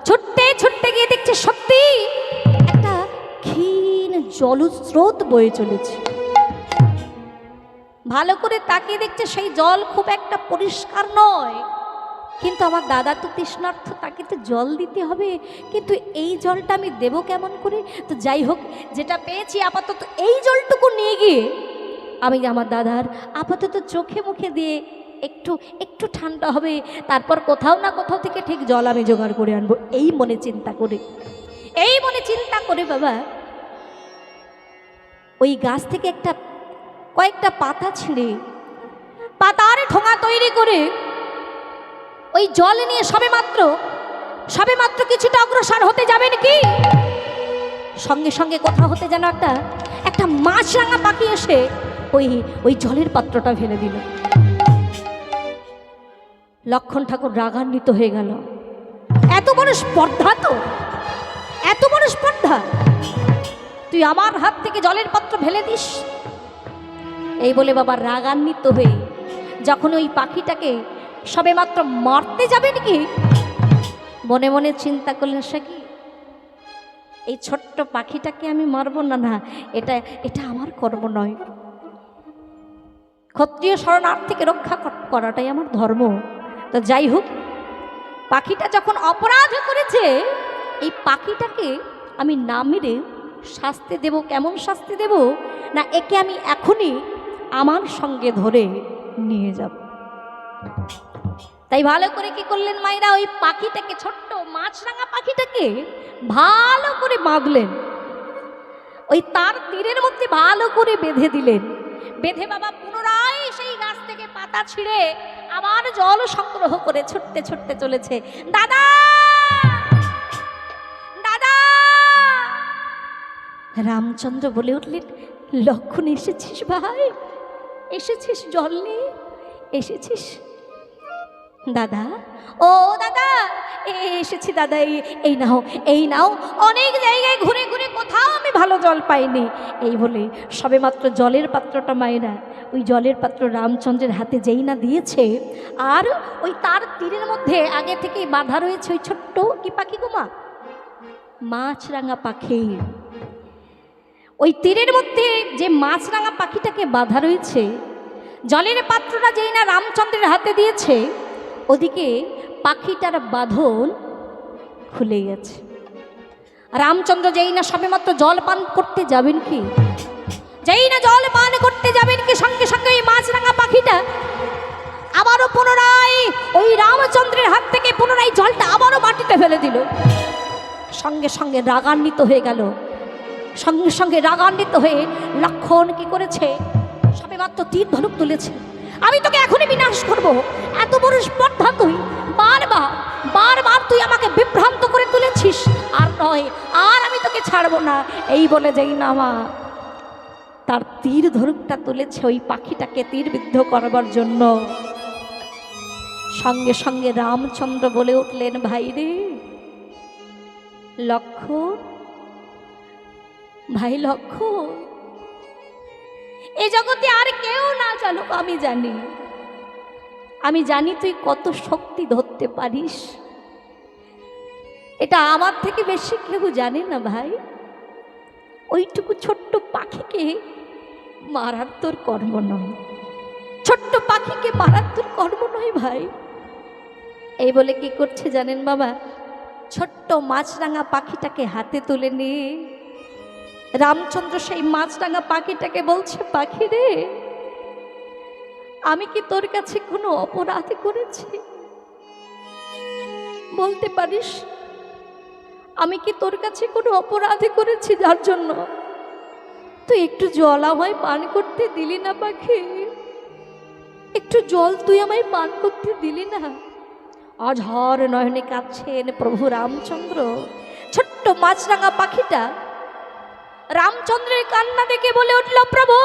ছুটতে ছুটতে গিয়ে দেখছে সত্যি একটা ক্ষীণ জলস্রোত বয়ে চলেছে। ভালো করে তাকিয়ে দেখছে সেই জল খুব একটা পরিষ্কার নয়, কিন্তু আমার দাদা তো তৃষ্ণার্থ, তাকে তাকে তো জল দিতে হবে, কিন্তু এই জলটা আমি দেব কেমন করে? তো যাই হোক, যেটা পেয়েছি আপাতত এই জলটুকু নিয়ে গিয়ে আমি আমার দাদার আপাতত চোখে মুখে দিয়ে একটু একটু ঠান্ডা হবে, তারপর কোথাও না কোথাও থেকে ঠিক জল আমি জোগাড় করে আনবো। এই মনে চিন্তা করে বাবা ওই গাছ থেকে কয়েকটা পাতা ছিঁড়ে পাতার ঠোঙা তৈরি করে ওই জল নিয়ে সবেমাত্র কিছুটা অগ্রসর হতে যাবেন কি, সঙ্গে সঙ্গে কোথাও হতে যেন একটা মাছরাঙা পাখি এসে ওই জলের পাত্রটা ফেলে দিল। লক্ষণ ঠাকুর রাগান্বিত হয়ে গেল। এত বড় স্পর্ধা, এত বড় স্পর্ধা, তুই আমার হাত থেকে জলের পাত্র ফেলে দিস। এই বলে বাবা রাগান্বিত হয়ে যখন ওই পাখিটাকে সবেমাত্র মারতে যাবেন কি, মনে মনে চিন্তা করলেন, সে কি এই ছোট্ট পাখিটাকে আমি মারবো না, না এটা আমার কর্ম নয়। ক্ষত্রিয় শরণার্থীকে রক্ষা করাটাই আমার ধর্ম। তো যাই হোক, পাখিটা যখন অপরাধ করেছে, এই পাখিটাকে আমি না মেরে শাস্তি দেব। কেমন শাস্তি দেব না, একে আমি এখনই আমার সঙ্গে ধরে নিয়ে যাব। তাই ভালো করে কি করলেন মায়েরা, ওই পাখিটাকে, ছোট্ট মাছরাঙা পাখিটাকে ভালো করে বাঁধলেন, ওই তার তীরের মধ্যে ভালো করে বেঁধে দিলেন। বেঁধে বাবা পুনরায় সেই গাছ থেকে পাতা ছিঁড়ে আবার জল সংগ্রহ করে ছুটতে ছুটতে চলেছে। দাদা দাদা, রামচন্দ্র বলে উঠলেন, লক্ষণ এসেছিস ভাই, এসেছিস জল নিয়ে এসেছিস? দাদা, ও দাদা, এসেছি দাদা, এই নাও। অনেক জায়গায় ঘুরে ঘুরে কোথাও আমি ভালো জল পাইনি। এই বলে সবেমাত্র জলের পাত্রটা মায়েরা, ওই জলের পাত্র রামচন্দ্রের হাতে যেই না দিয়েছে, আর ওই তার তীরের মধ্যে আগে থেকেই বাঁধা রয়েছে ওই ছোট্ট কি পাখি গোমা, মাছরাঙা পাখি। ওই তীরের মধ্যে যে মাছরাঙা পাখিটাকে বাঁধা রয়েছে, জলের পাত্রটা যেই না রামচন্দ্রের হাতে দিয়েছে, ওদিকে পাখিটার বাঁধন খুলে গেছে। রামচন্দ্র যেই না সবেমাত্র জল পান করতে যাবেন কি, সঙ্গে সঙ্গে ওই মাছরাঙা পাখিটা আবারও পুনরায় ওই রামচন্দ্রের হাত থেকে পুনরায় জলটা আবারও মাটিতে ফেলে দিল। সঙ্গে সঙ্গে রাগান্বিত হয়ে লক্ষণ কি করেছে, সবেমাত্র তীর ধনুক তুলেছে। আমি তোকে এখনই বিনাশ করব। এত বড় স্পর্ধা, তুই বারবার তুই আমাকে বিভ্রান্ত করে তুলেছিস, আর আমি তোকে ছাড়বো না। এই বলে যেই না মা তার তীর ধনুকটা তুলেছে ওই পাখিটাকে তীরবিদ্ধ করবার জন্য, সঙ্গে সঙ্গে রামচন্দ্র বলে উঠলেন, ভাই রে লক্ষণ, ভাই লক্ষণ, এই জগতে আর কেউ না জানুক, আমি জানি তুই কত শক্তি ধরতে পারিস। এটা আমার থেকে বেশি কেউ জানে না ভাই। ওইটুকু ছোট্ট পাখিকে মারার তোর কর্ম নয়, ছোট্ট পাখিকে মারার তোর কর্ম নয় ভাই। এই বলে কি করছে জানেন বাবা, ছোট্ট মাছরাঙা পাখিটাকে হাতে তুলে নিয়ে রামচন্দ্র সেই মাছরাঙা পাখিটাকে বলছে, পাখি রে, আমি কি তোর কাছে কোনো অপরাধ করেছি? বলতে পারিস আমি কি তোর কাছে কোনো অপরাধ করেছি যার জন্য তুই একটু জল আমায় পান করতে দিলি না? পাখি, একটু জল তুই আমায় পান করতে দিলি না? অঝর নয়নে কাঁদছেন প্রভু রামচন্দ্র। ছোট্ট মাছরাঙা পাখিটা রামচন্দ্রের কান্না দেখে বলে উঠল, প্রভু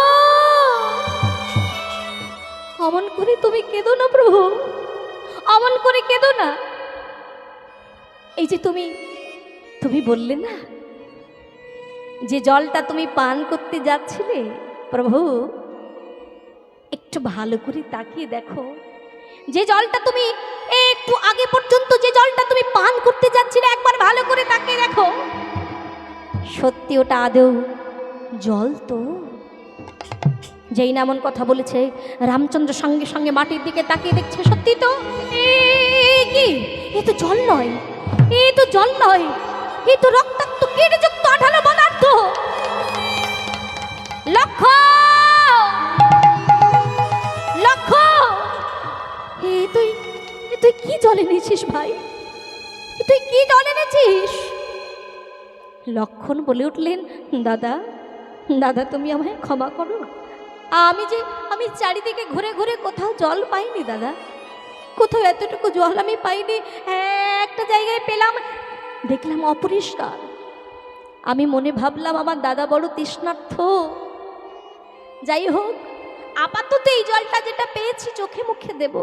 অমন করে তুমি কেঁদো না প্রভু, অমন করে কেঁদো না। এই যে তুমি বললে না যে জলটা তুমি পান করতে যাচ্ছিলে, প্রভু একটু ভালো করে তাকিয়ে দেখো, যে জলটা তুমি একটু আগে পর্যন্ত যে জলটা তুমি পান করতে যাচ্ছিলে, একবার ভালো করে তাকিয়ে দেখো, সত্যি ওটা আদৌ জল তো? যেই না এমন কথা বলেছে, রামচন্দ্র সঙ্গে সঙ্গে মাটির দিকে তাকিয়ে দেখছে, সত্যি তো, কি এ তো জল নয়, এই তো জল নয়, এই তো রক্তাক্ত কীটযুক্ত আঠালো পদার্থ। লক্ষ্য লক্ষ্য, তুই তুই কি জল এনেছিস ভাই? তুই কি জল এনেছিস? লক্ষণ বলে উঠলেন, দাদা দাদা তুমি আমায় ক্ষমা করো। আমি চারিদিকে ঘুরে ঘুরে কোথাও জল পাইনি দাদা, কোথাও এতটুকু জল আমি পাইনি। একটা জায়গায় পেলাম, দেখলাম অপরিষ্কার। আমি মনে ভাবলাম আমার দাদা বড় তৃষ্ণার্থ। যাই হোক, আপাতত এই জলটা যেটা পেয়েছি চোখে মুখে দেব,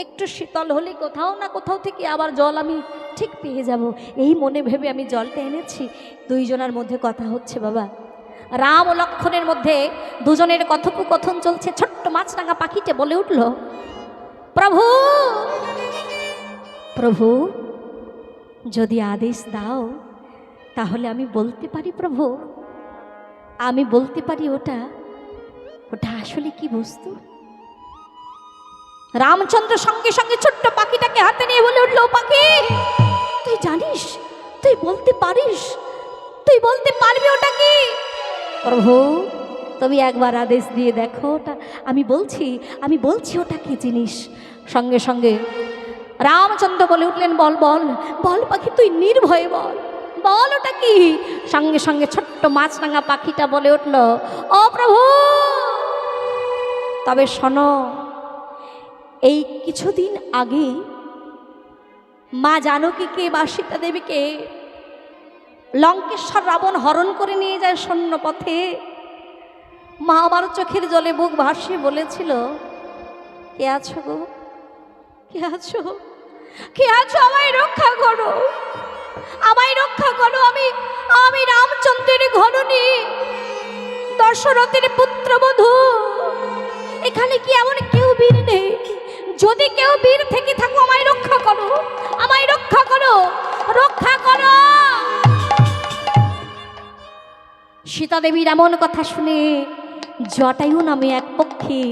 একটু শীতল হলে কোথাও না কোথাও থেকে আবার জল আমি ঠিক পেয়ে যাব, এই মনে ভেবে আমি জলটা এনেছি। দুইজনের মধ্যে কথা হচ্ছে বাবা, রাম ও লক্ষণের মধ্যে দুজনের কথোপকথন চলছে। ছোট্ট মাছরাঙা পাখিতে বলে উঠল, প্রভু প্রভু যদি আদেশ দাও তাহলে আমি বলতে পারি প্রভু, আমি বলতে পারি ওটা ওটা আসলে কি বস্তু। রামচন্দ্র সঙ্গে সঙ্গে ছোট্ট পাখিটাকে হাতে নিয়ে বলে উঠল, পাখি তুই জানিস, তুই বলতে পারিস, তুই বলতে পারবি ওটা কি? প্রভু তুমি একবার আদেশ দিয়ে দেখো, ওটা আমি বলছি ওটা কি জিনিস। সঙ্গে সঙ্গে রামচন্দ্র বলে উঠলেন, বল বল বল পাখি, তুই নির্ভয়ে বল, বল ওটা কি। সঙ্গে সঙ্গে ছোট্ট মাছরাঙা পাখিটা বলে উঠল, ও প্রভু তবে শোনো, এই কিছুদিন আগে মা জানকীকে বা সীতা দেবীকে লঙ্কেশ্বর রাবণ হরণ করে নিয়ে যায় সৈন্য পথে। মা আমার চোখের জলে বুক ভাসিয়ে বলেছিল, কে আছো গো, কে আছো, কে আছো, আমায় রক্ষা করো, আমায় রক্ষা করো। আমি রামচন্দ্রের ঘরণী, দশরথের পুত্রবধূ। এখানে কি এমন কেউ বীর নেই? যদি কেউ বীর থেকে থাকো আমায় রক্ষা করো, আমায় রক্ষা করো, রক্ষা করো। সীতা দেবীর এমন কথা শুনে জটায়ু নামে এক পক্ষী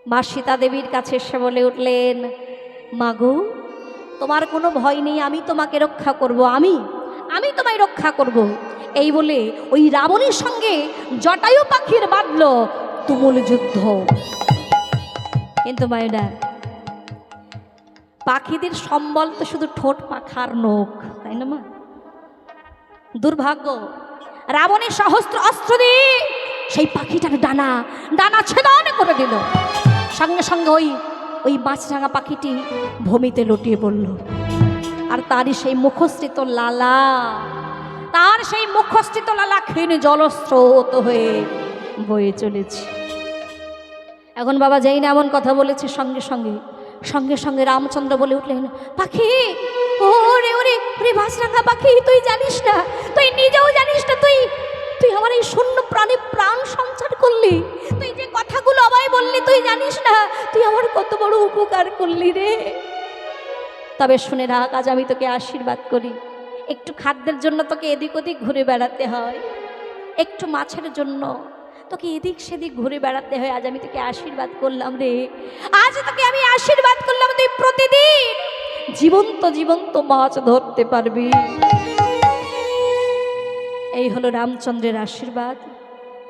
মা সীতা দেবীর কাছে এসে বলে উঠলেন, মাগো তোমার কোনো ভয় নেই, আমি তোমাকে রক্ষা করব, আমি তোমায় রক্ষা করব। এই বলে ওই রাবণের সঙ্গে জটায়ু পাখির বাঁধল তুমুল যুদ্ধ। কিন্তু মায়েরা, পাখিদের সম্বল তো শুধু ঠোঁট পাখার নখ, তাই না মা? দুর্ভাগ্য, রাবণের সহস্র অস্ত্র দিয়ে সেই পাখিটার ডানা ছেদন করে দিল। সঙ্গে সঙ্গে ওই মাছরাঙা পাখিটি ভূমিতে লুটিয়ে পড়ল। আর তারই সেই মুখস্থিত লালা ক্ষীণ জলস্রোত হয়ে বয়ে চলেছে। এখন বাবা যেই না এমন কথা বলেছে, সঙ্গে সঙ্গে রামচন্দ্র বলে উঠলেন, পাখি ওরে ওরে ওরে মাছরাঙা পাখি, তুই জানিস না, তুই নিজেও জানিস না, তুই আমার এই শূন্য প্রাণে প্রাণ সঞ্চার করলি, তুই যে কথাগুলো আমায় বললি তুই জানিস না, তুই আমার কত বড় উপকার করলি রে। তবে শুনে রাখ, আজ আমি তোকে আশীর্বাদ করি, একটু খাদ্যের জন্য তোকে এদিক ওদিক ঘুরে বেড়াতে হয়, একটু মাছের জন্য তোকে এদিক সেদিক ঘুরে বেড়াতে হয়, আজ আমি তোকে আশীর্বাদ করলাম রে, আজ তোকে আমি আশীর্বাদ করলাম, তুই প্রতিদিন জীবন্ত মাছ ধরতে পারবি। এই হলো রামচন্দ্রের আশীর্বাদ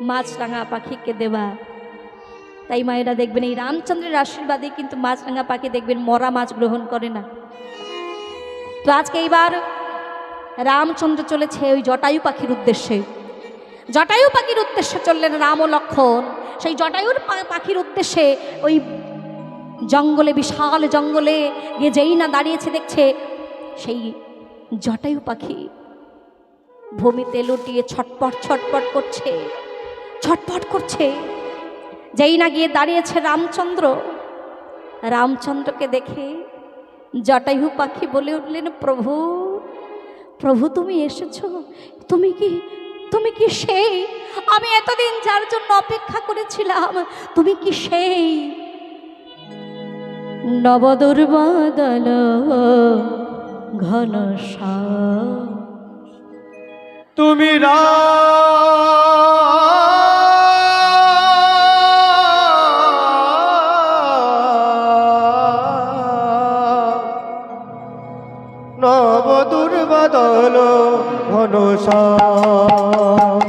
মাছরাঙা পাখিকে দেওয়া। তাই মায়েরা দেখবেন, এই রামচন্দ্রের আশীর্বাদে কিন্তু মাছরাঙা পাখি দেখবেন মরা মাছ গ্রহণ করে না। তো আজকে এইবার রামচন্দ্র চলেছে ওই জটায়ু পাখির উদ্দেশ্যে, চললেন রাম ও লক্ষণ। সেই জটায়ুর পাখির উদ্দেশ্যে ওই জঙ্গলে, বিশাল জঙ্গলে গিয়ে যেই না দাঁড়িয়েছে, দেখছে সেই জটায়ু পাখি ভূমিতে লুটিয়ে ছটপট করছে। যেই না গিয়ে দাঁড়িয়েছে রামচন্দ্রকে দেখে জটায়ু পাখি বলে উঠলেন, প্রভু তুমি এসেছো, তুমি কি সেই আমি এতদিন যার জন্য অপেক্ষা করেছিলাম? তুমি কি সেই নবদুর্বাদল ঘনশ্যাম? তুমি ঘন শ্যাম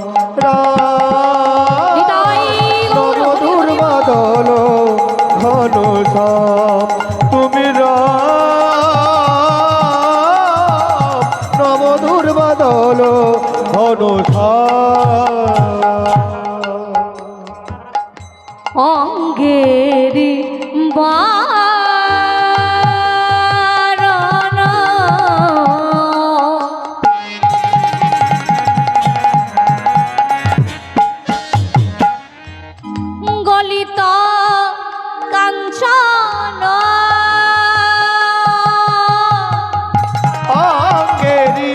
মধুর বাদল ঘন শ্যাম তুমি রাম মধুর বাদল ঘন শ্যাম অঙ্গেরি বারণ গলিত কাঞ্চন অঙ্গেরি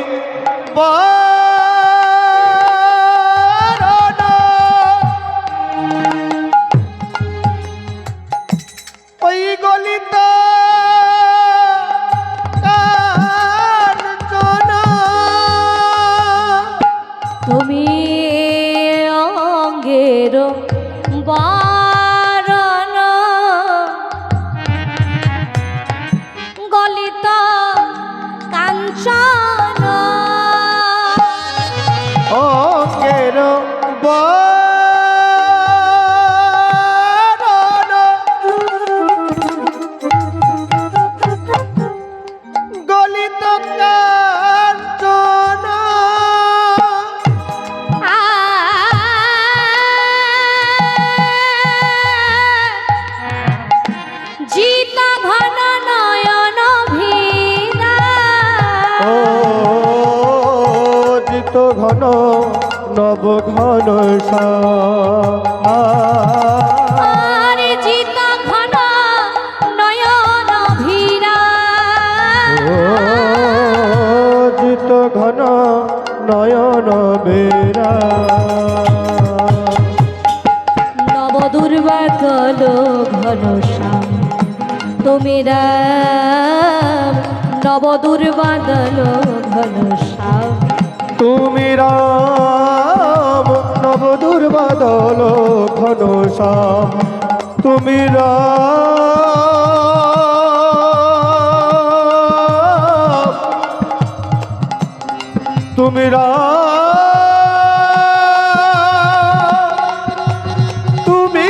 ওই গলিত কাঞ্চনা তুমি অঙ্গের বারণ গলিত কাঞ্চন অঙ্গের গলিত কাঞ্চনা জিত ঘন নয়ন ভীরা ও জিত ঘন নব ঘন আরে জিত ঘন নয়ন ভীরা জিত ঘন নয়ন বেরা নব দুর্বাদল ঘন শ্যাম তুমি রাম নব দুর্বাদল ঘন শ্যাম তুমি রাম নব দুর্বাদল ঘন শ্যাম তুমি রাম তুমি রাম তুমি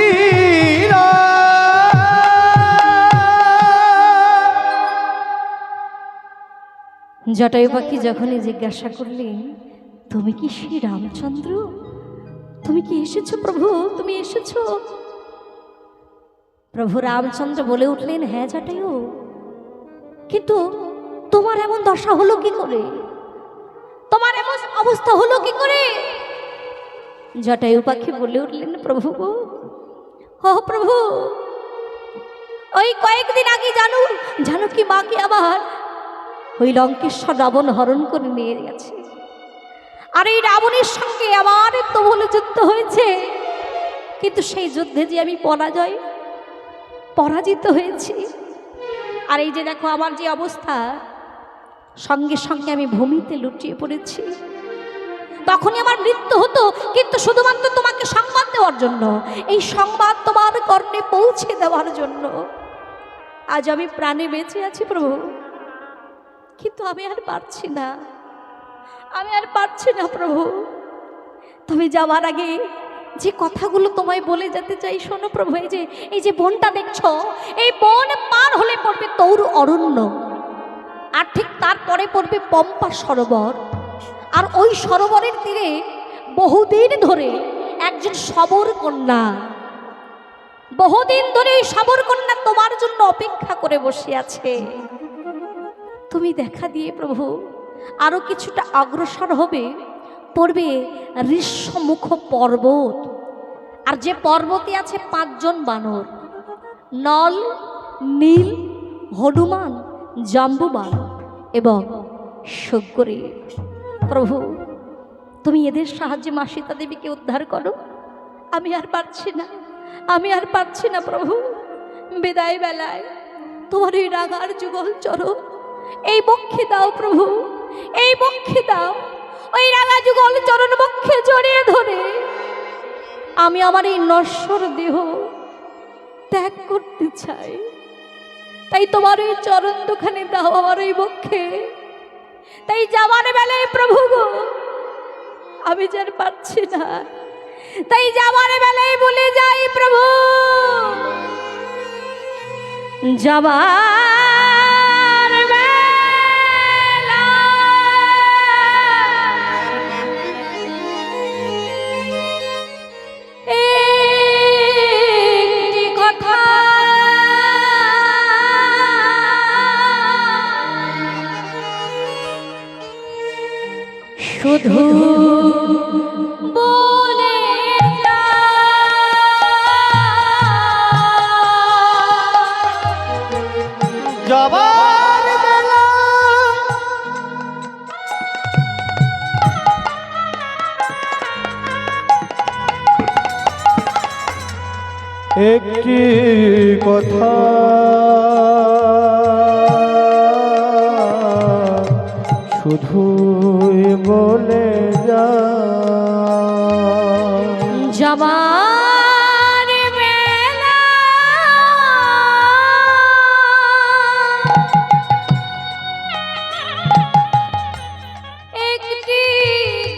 জটায়ু পাখি যখনই জিজ্ঞাসা করলেন তুমি কি শ্রী রামচন্দ্র তুমি কি এসেছো প্রভু তুমি এসেছো প্রভু রামচন্দ্র বলে উঠলেন হ্যাঁ জটায়ু কিন্তু তোমার এমন দশা হলো কি করে তোমার এমন অবস্থা হলো কি করে জটায়ু পাখি বলে উঠলেন প্রভু গো ও প্রভু ওই কয়েকদিন আগে জানো কি মাকে আবার ওই লঙ্কেশ্বর রাবণ হরণ করে নিয়ে গেছে আর এই রাবণের সঙ্গে আমার তো বলে যুদ্ধ হয়েছে কিন্তু সেই যুদ্ধে যে আমি পরাজিত হয়েছি আর এই যে দেখো আমার যে অবস্থা সঙ্গে সঙ্গে আমি ভূমিতে লুটিয়ে পড়েছি তখনই আমার মৃত্যু হতো কিন্তু শুধুমাত্র তোমাকে সংবাদ দেওয়ার জন্য এই সংবাদ তোমার কর্ণে পৌঁছে দেওয়ার জন্য আজ আমি প্রাণে বেঁচে আছি প্রভু কিন্তু আমি আর পারছি না প্রভু তুমি যাওয়ার আগে যে কথাগুলো তোমায় বলে যেতে চাই শোনো প্রভু এই যে বনটা দেখছো এই বন পার হলে পড়বে তৌর অরণ্য আর ঠিক তারপরে পড়বে পম্পা সরোবর আর ওই সরোবরের তীরে বহুদিন ধরে একজন শবর কন্যা ওই শবর কন্যা তোমার জন্য অপেক্ষা করে বসে আছে তুমি দেখা দিয়ে প্রভু আরো কিছুটা অগ্রসর হবে পড়বে ঋষ্যমুখ পর্বত আর যে পর্বতে আছে 5 জন বানর নল নীল হনুমান জাম্বুবান এবং সগ্গরী প্রভু তুমি এদের সাহায্যে মা সীতা দেবীকে উদ্ধার করো আমি আর পারছি না প্রভু বিদায় বেলায় তোমার এই রাগার যুগল চরণ এই বক্ষে দাও প্রভু এই বক্ষে দাও ওই রাগা যুগল চরণ বক্ষে জড়িয়ে ধরে আমি আমার এই নশ্বর দেহ ত্যাগ করতে চাই তাই তোমার এই চরণ দুখানে দাও আমার এই বক্ষে তাই যাওয়ার বেলায় প্রভু গো আমি যেন পাচ্ছি না, তাই যাওয়ার বেলায় বলে যাই প্রভু যাবার বেলা একটি কথা শুধু বলে যাবার বেলা একটি কথা শুধুই বলে যা যাবার বেলা একটি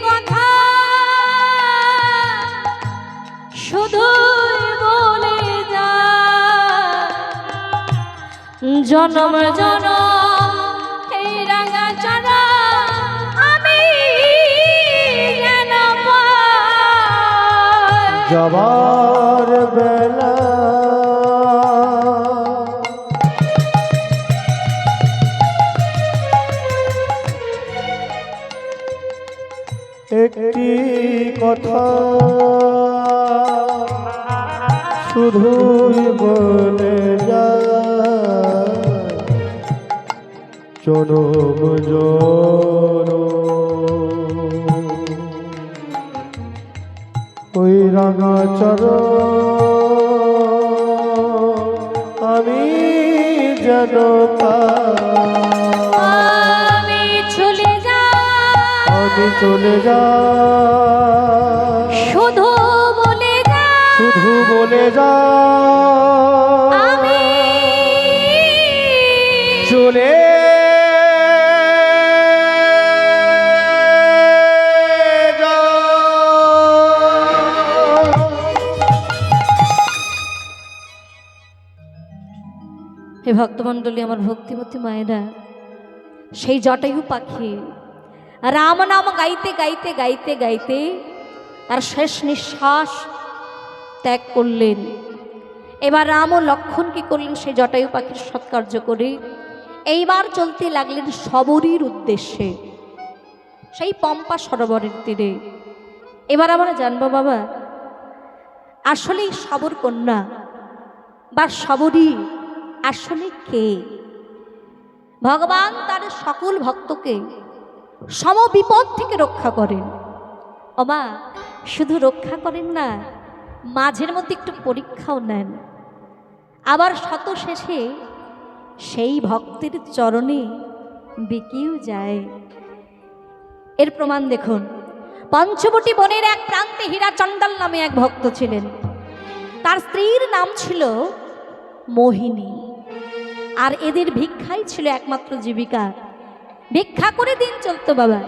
কথা শুধু বলে যা জনম জনম এই রাঙা চারা আমি যেন পাই। যাবার বেলা একটি কথা শুধুই বলে যা জনম জনম ওই রাঙা আমি যেন আমি চলে যা আমি চলে যা শুধু বলে যা শুধু বলে যা আমি চলে যা। হে ভক্তমণ্ডলী, আমার ভক্তিমতী মায়েরা, সেই জটায়ু পাখি রাম নাম গাইতে গাইতে গাইতে গাইতে তার শেষ নিঃশ্বাস ত্যাগ করলেন। এবার রাম ও লক্ষ্মণ কি করলেন? সেই জটায়ু পাখির সৎকার্য করে এইবার চলতে লাগলেন শবরীর উদ্দেশ্যে, সেই পম্পা সরোবরের তীরে। এবার আমরা জানবো বাবা, আসলেই শবর কন্যা বা শবরী আসলে কে? ভগবান তার সকল ভক্তকে সমবিপদ থেকে রক্ষা করেন। ওমা, শুধু রক্ষা করেন না, মাঝের মধ্যে একটু পরীক্ষাও নেন। আবার শত শেষে সেই ভক্তের চরণে বিকিও যায়। এর প্রমাণ দেখুন, পঞ্চবটী বনের এক প্রান্তে হীরা চণ্ডাল নামে এক ভক্ত ছিলেন। তার স্ত্রীর নাম ছিল মোহিনী, আর এদের ভিক্ষাই ছিল একমাত্র জীবিকা। ভিক্ষা করে দিন চলতো বাবা।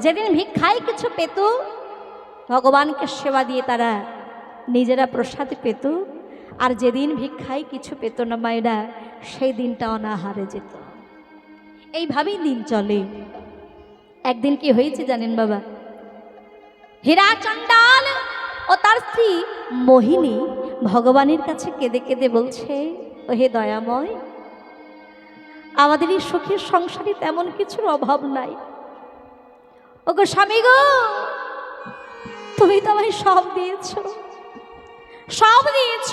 যেদিন ভিক্ষায় কিছু পেত, ভগবানকে সেবা দিয়ে তারা নিজেরা প্রসাদ পেত, আর যেদিন ভিক্ষায় কিছু পেত না মায়েরা, সেই দিনটা অনাহারে যেত। এইভাবেই দিন চলে। একদিন কি হয়েছে জানেন বাবা? হীরা চণ্ডাল ও তার স্ত্রী মোহিনী ভগবানের কাছে কেঁদে কেঁদে বলছে, ও হে দয়াময়, আমাদের এই সুখের সংসারে তেমন কিছুর অভাব নাই। ও গো স্বামী গো, তুমি তো আমায় সব দিয়েছ, সব দিয়েছ,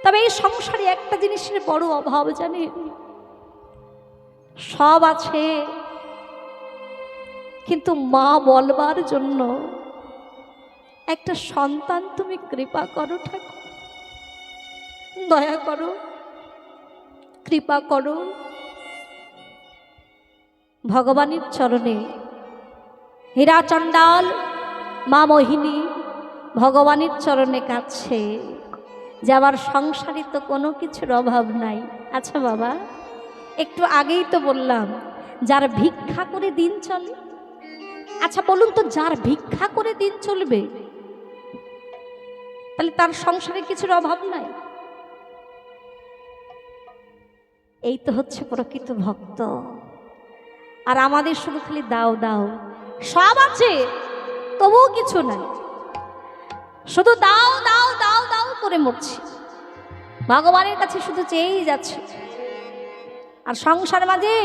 তবে এই সংসারে একটা জিনিসের বড় অভাব জানেন? সব আছে, কিন্তু মা বলবার জন্য একটা সন্তান তুমি কৃপা করো ঠাকুর, দয়া করো, কৃপা করো। ভগবানের চরণে হীরা চণ্ডাল মা মোহিনী ভগবানের চরণে কাঁদছে যে আমার সংসারে তো কোনো কিছুর অভাব নাই। আচ্ছা বাবা, একটু আগেই তো বললাম যার ভিক্ষা করে দিন চলে। আচ্ছা বলুন তো, যার ভিক্ষা করে দিন চলবে তাহলে তার সংসারে কিছুর অভাব নাই? এই তো হচ্ছে প্রকৃত ভক্ত। আর আমাদের শুধু খালি দাও দাও, সব আছে তবুও কিছু নাই, শুধু দাও দাও দাও দাও করে মরছি, ভগবানের কাছে শুধু চেয়েই যাচ্ছে। আর সংসার মাঝে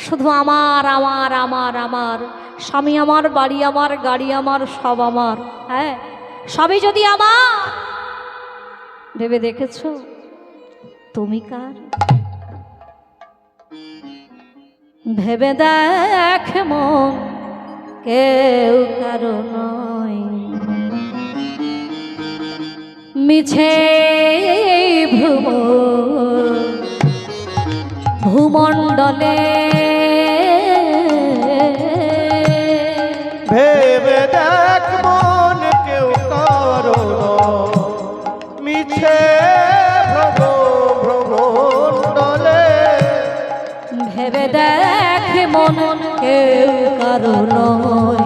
শুধু আমার আমার আমার আমার, স্বামী আমার, বাড়ি আমার, গাড়ি আমার, সব আমার। হ্যাঁ, সবই যদি আমার, ভেবে দেখেছো তুমি কার? ভেবে দেখ মন, কেউ কারো নয়, মিছে ভূমণ্ডলে। ভেবে দেখ মন, কেউ কারো নয়, মিছে ভ্রমণ্ডলে। ভেবে দেখ মন, কেউ কারো নয়,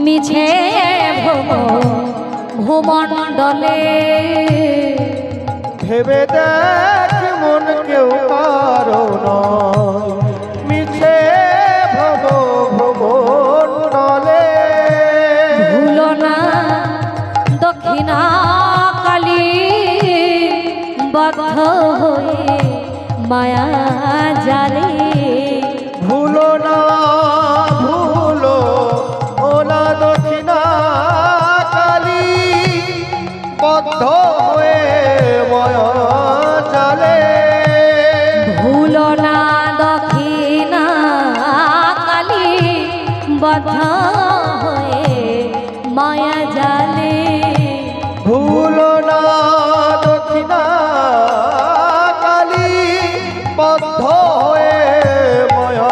মিছে ভূমণ্ডলে। ভেবে দেখ মন, কেউ কারো নয়, মিছে ভ্রমণ্ডলে। ভুলো না দক্ষিণা কালী, বদ্ধ হয়ে মায়া জালে। ভুলো না, ভুলো ওলা দক্ষিণা কালী, বদ্ধ হয়ে মায়া জালে। ভুলো না দক্ষিণা কালী, বদ্ধ হয়ে মায়া জালে। ভুলো না দক্ষিণা কালী, বদ্ধ হয়ে মায়া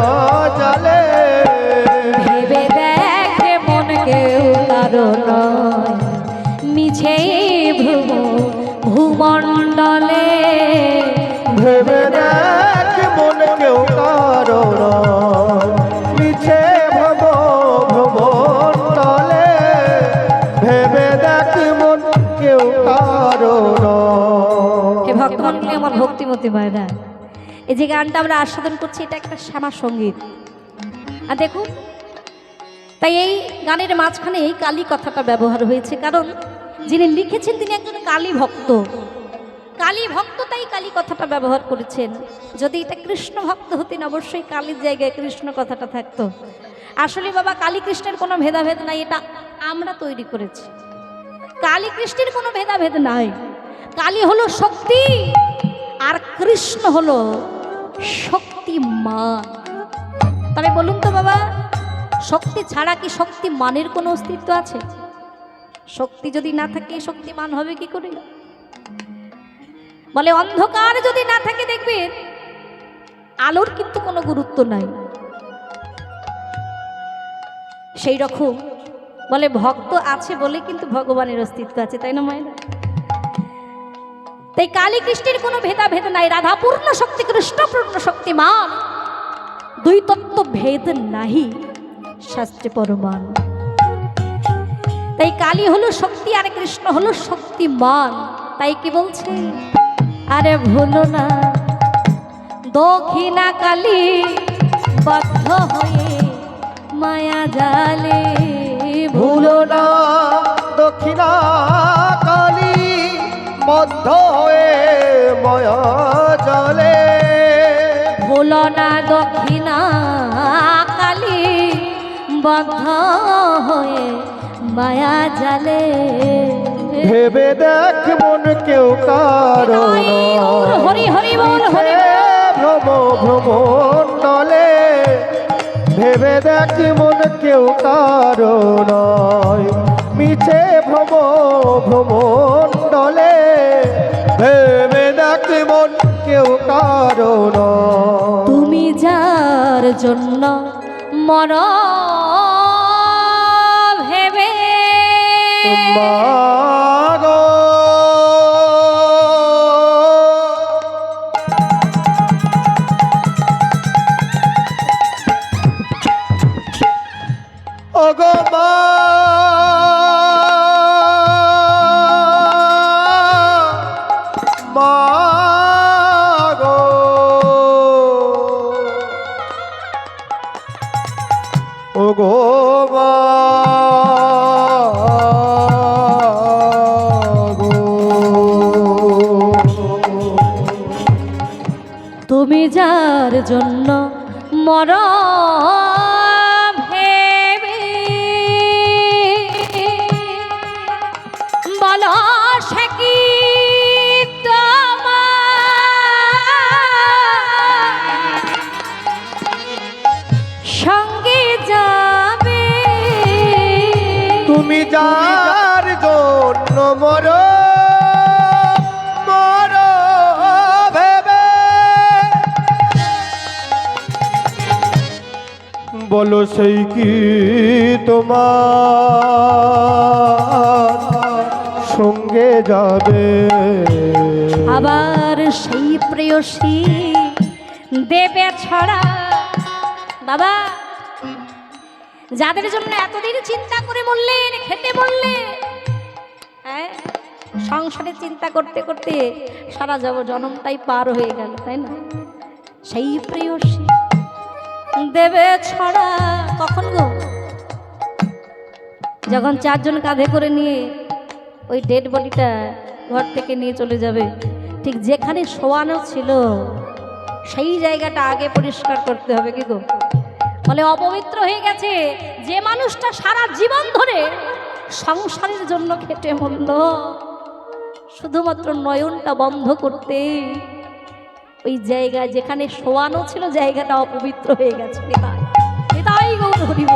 জালে। ভেবে দেখ মন, কেউ কারো নয়, মিছে ভূমণ্ডলে। ভেবে দেখ মন, কেউ কারো নয়, মিছে ভ্রমণ্ডলে। ভেবে দেখ মন, কেউ কারো নয়। হে ভক্তমণ্ডলী, আমার ভক্তিমতী মায়েরা, এই যে গানটা আমরা আস্বাদন করছি, এটা একটা শ্যামা সঙ্গীত। আর দেখুন, তাই এই গানের মাঝখানে এই কালী কথাটা ব্যবহার হয়েছে, কারণ যিনি লিখেছেন তিনি একজন কালী ভক্ত। কালী ভক্ত, তাই কালী কথাটা ব্যবহার করেছেন। যদি এটা কৃষ্ণ ভক্ত হতেন, অবশ্যই কালীর জায়গায় কৃষ্ণ কথাটা থাকতো। আসলে বাবা, কালী কৃষ্ণের কোনো ভেদাভেদ নাই, এটা আমরা তৈরি করেছি। কালী কৃষ্ণের কোনো ভেদাভেদ নাই। কালী হলো শক্তি, আর কৃষ্ণ হলো শক্তিমান। তবে বলুন তো বাবা, শক্তি ছাড়া কি শক্তিমানের কোনো অস্তিত্ব আছে? শক্তি যদি না থাকে, শক্তিমান হবে কি করে? বলে অন্ধকার যদি না থাকে, দেখবেন আলোর কিন্তু কোনো গুরুত্ব নাই। সেই রকম বলে ভক্ত আছে বলে কিন্তু ভগবানের অস্তিত্ব আছে, তাই না মায়েরা? তাই কালী কৃষ্ণের কোনো ভেদাভেদ নাই। রাধা পূর্ণ শক্তি, কৃষ্ণ পূর্ণ শক্তিমান, দুই তত্ত্ব ভেদ নাহি শাস্ত্রে প্রমাণ। তাই কালী হলো শক্তি, আর কৃষ্ণ হলো শক্তিমান। তাই কি বলছে? আরে ভুলো না দক্ষিণা কালী, বদ্ধ হয়ে মায়া জালে। ভুলো না দক্ষিণা কালী, বদ্ধ হয়ে মায়া জালে। ভুলো না দক্ষিণা কালী, বদ্ধ হয়ে মায়া জালে। ভেবে দেখ মন, কেউ কারো নয়, হরি হরি বল, হরি ভ্রমণ্ডলে। ভেবে দেখ মন, কেউ কারো নয়, মিছে ভ্রমণ্ডলে। ভেবে দেখ মন, কেউ কারো নয়। তুমি যার জন্য মর ভেবে, মাগো ওগো মা মা গো ওগো মা গো তুমি যার জন্য মর ভেবে বলো সে কি তোমার সঙ্গে যাবে? তুমি যার জন্য মর মর ভেবে বলো সেই কি তোমার সঙ্গে যাবে? আবার সেই প্রেয়সী দেবে ছড়া। বাবা, যাদের জন্য এতদিন চিন্তা করে বললেন, খেতে বললেন, হ্যাঁ, সংসারে চিন্তা করতে করতে সারা জনমটাই পার হয়ে গেল, তাই না? সেই প্রেয়সী দেবে ছড়া কখন গো? যখন চারজন কাঁধে করে নিয়ে ওই ডেড বডিটা ঘর থেকে নিয়ে চলে যাবে, ঠিক যেখানে শোয়ানো ছিল সেই জায়গাটা আগে পরিষ্কার করতে হবে। কি গো, বলে অপবিত্র হয়ে গেছে যে মানুষটা সারা জীবন ধরে সংসারের জন্য খেটে মরল, শুধুমাত্র নয়নটা বন্ধ করতে ওই জায়গায় যেখানে শোয়ানো ছিল জায়গাটা অপবিত্র হয়ে গেছে। এটাই গৌর হরিব।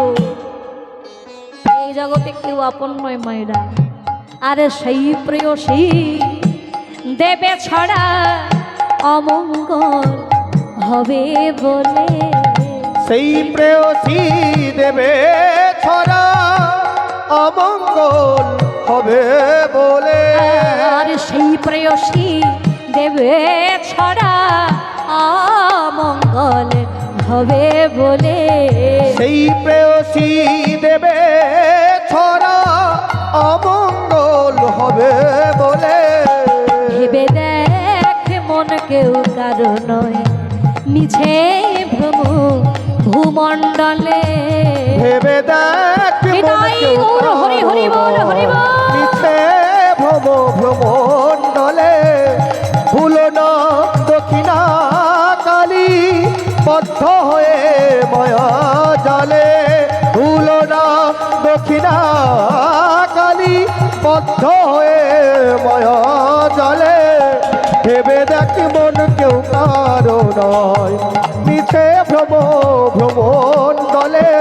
এই জগতে কেউ আপন নয় মায়েরা। আরে সেই প্রেয়সী দেবে ছড়া অমঙ্গল হবে বলে। সেই প্রেয়সী দেবে ছড়া অমঙ্গল হবে বলে। আর সেই প্রেয়সী দেবে ছড়া অমঙ্গল হবে বলে। সেই প্রেয়সী দেবে ছড়া অমঙ্গল হবে বলে। ভেবে দেখ মন কেউ কারো নয়, মিছে ভ্রম ভূমণ্ডলে। ভেবে দেখ মন কেউ হরি হরি বল হরি বল। মিছে ভ্রম ভ্রমণ্ডলে। ভুলো না দক্ষিণা কালী বদ্ধ হয়ে মায়া জালে। ভুলো না দক্ষিণা কালী বদ্ধ হয়ে মায়া জালে। ভেবে দেখ মন কেউ কারো নয়, মিছে ভ্রম ভ্রমণ্ডলে।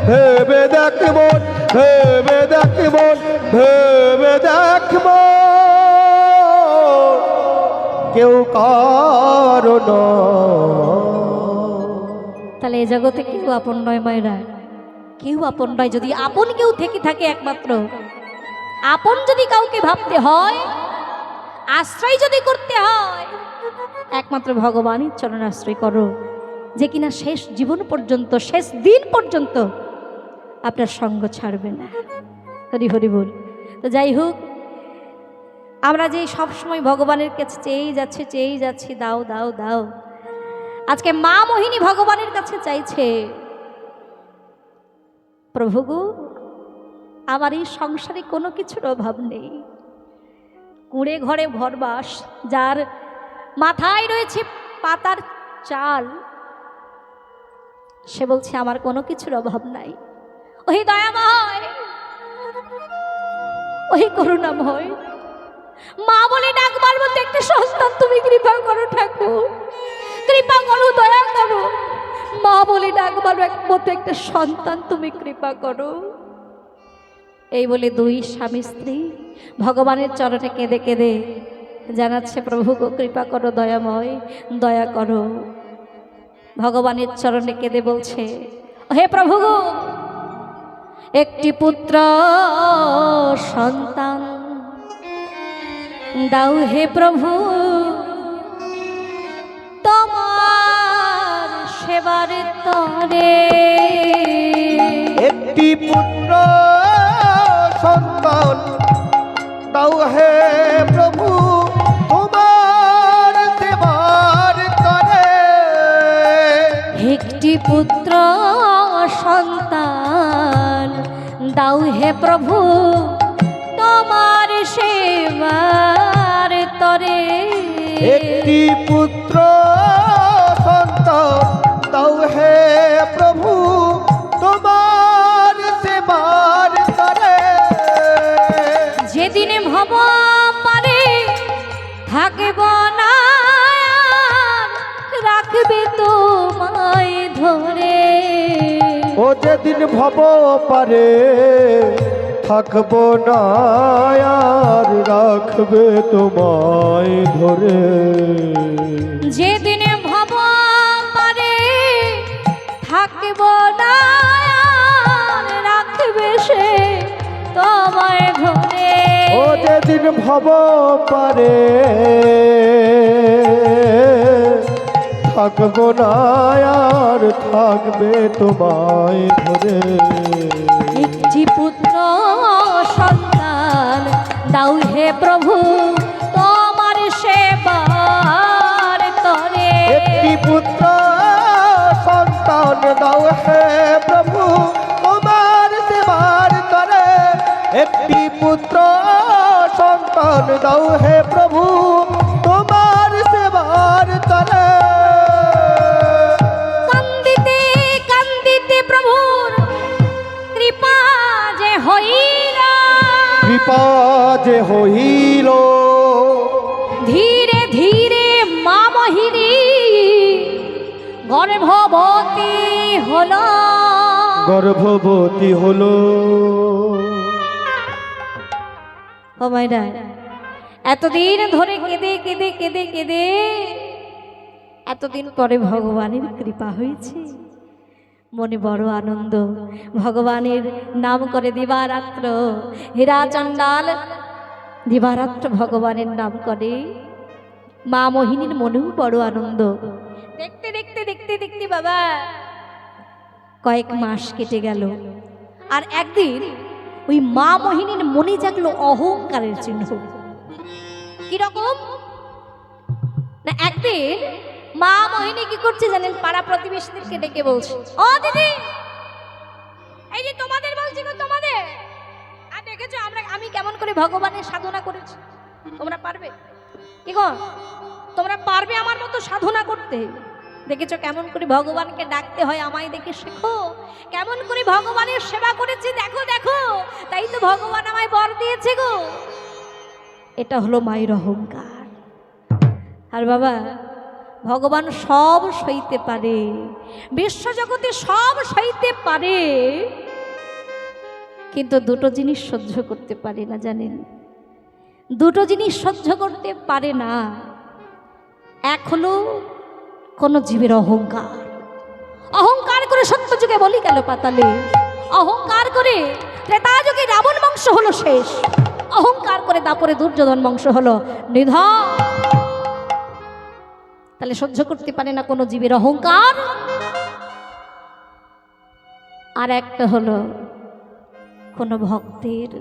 ভেবে দেখ মন, ভেবে দেখ মন, ভেবে দেখ মন কেউ কারো নয়। তাহলে এ জগতে কেউ আপন নয় মায়েরা, কেউ আপন নয়। যদি আপন কেউ থেকে থাকে, একমাত্র আপন যদি কাউকে ভাবতে হয়, আশ্রয় যদি করতে হয়, একমাত্র ভগবানের চরণ আশ্রয় করো, যে কিনা শেষ জীবন পর্যন্ত, শেষ দিন পর্যন্ত আপনার সঙ্গ ছাড়বে না। হরি হরি বল। তো যাই হোক, আমরা যে সবসময় ভগবানের কাছে চেয়েই যাচ্ছি, দাও দাও দাও। আজকে মা মোহিনী ভগবানের কাছে চাইছে, প্রভু গো, আমার এই সংসারে কোনো কিছুর অভাব নেই। কুঁড়ে ঘরে ভরবাস, যার মাথায় রয়েছে পাতার চাল, সে বলছে আমার কোনো কিছুর অভাব নাই। ওই দয়াময়, ওই করুণাময়, মা বলে ডাকবার মতো একটা সন্তান তুমি কৃপা করো ঠাকুর, কৃপা করো, দয়া করো। মা বলে ডাকবার মতো একটা সন্তান তুমি কৃপা করো। এই বলে দুই স্বামী স্ত্রী ভগবানের চরণে কেঁদে কেঁদে জানাচ্ছে, প্রভু গো, কৃপা করো, দয়াময়, দয়া করো। ভগবানের চরণে কেঁদে বলছে, হে প্রভু গো, একটি পুত্র সন্তান দাও হে প্রভু, তোমার সেবার তরে। একটি পুত্র সন্তান দাও হে প্রভু তোমার সেবার তরে। একটি পুত্র সন্তান দাও হে প্রভু তোমার সেবার তরে। একটি পুত্র সন্তান দাও হে প্রভু তোমার সেবার তরে। যেদিনে ভব পারে থাকব না রাখবে তোমায় ধরে। ও যেদিন ভব পারে থাকব না আর রাখবে তোমায় ধরে। যেদিনে ভব পারে থাকব না আর রাখবে সে তোমায় ধরে। ও যেদিন ভব পারে থাকব না আর থাকবে তোমায় ধরে। একটি পুত্র সন্তান দাও হে প্রভু তোমার সেবার তরে। একটি পুত্র সন্তান দাও হে প্রভু তোমার সেবার তরে। একটি পুত্র সন্তান দাও হে প্রভু তোমার সেবার তরে। কান্দিতে কান্দিতে প্রভুর কৃপা যে হইল। কৃপা যে হইল ধীরে ধীরে মা মোহিনী গর্ভবতী হল। গর্ভবতী হলো। ও মাইরা এতদিন ধরে কেঁদে কেঁদে কেঁদে কেঁদে এতদিন পরে ভগবানের কৃপা হয়েছে। মনে বড় আনন্দ। ভগবানের নাম করে দিবারাত্র হীরা চণ্ডাল দিবারাত্র ভগবানের নাম করে। মা মোহিনীর মনেও বড় আনন্দ। দেখতে দেখতে দেখতে দেখতে বাবা কয়েক মাস কেটে গেল। আর একদিন ওই মা মোহিনীর মনে জাগলো অহংকারের চিহ্ন। কিরকম না, একদিন মা মোহিনী কি করছে জানেন? পাড়া প্রতিবেশীদেরকে ডেকে বলছে, ও দিদি এই যে তোমাদের বলছি গো, তোমাদের আর দেখেছো আমি কেমন করে ভগবানের সাধনা করেছি? তোমরা পারবে কি গো? তোমরা পারবে আমার মতো সাধনা করতে? দেখেছো কেমন করে ভগবানকে ডাকতে হয়? আমায় দেখে শেখো কেমন করে ভগবানের সেবা করেছি। দেখো দেখো, তাই তো ভগবান আমায় বর দিয়েছে গো। এটা হলো মায়ের অহংকার। আর বাবা ভগবান সব সইতে পারে, বিশ্বজগতে সব সইতে পারে, কিন্তু দুটো জিনিস সহ্য করতে পারে না জানেন? দুটো জিনিস সহ্য করতে পারে না। এক হলো কোন জীবের অহংকার। অহংকার করে সত্য যুগে বলি গেল পাতালে, অহংকার করে ত্রেতা যুগে রাবণ বংশ হলো শেষ, অহংকার করে দাপরে দুর্যোধন বংশ হলো নিধন। তাহলে সহ্য করতে পারে না কোনো জীবের অহংকার। আর একটা হলো কোনো ভক্তের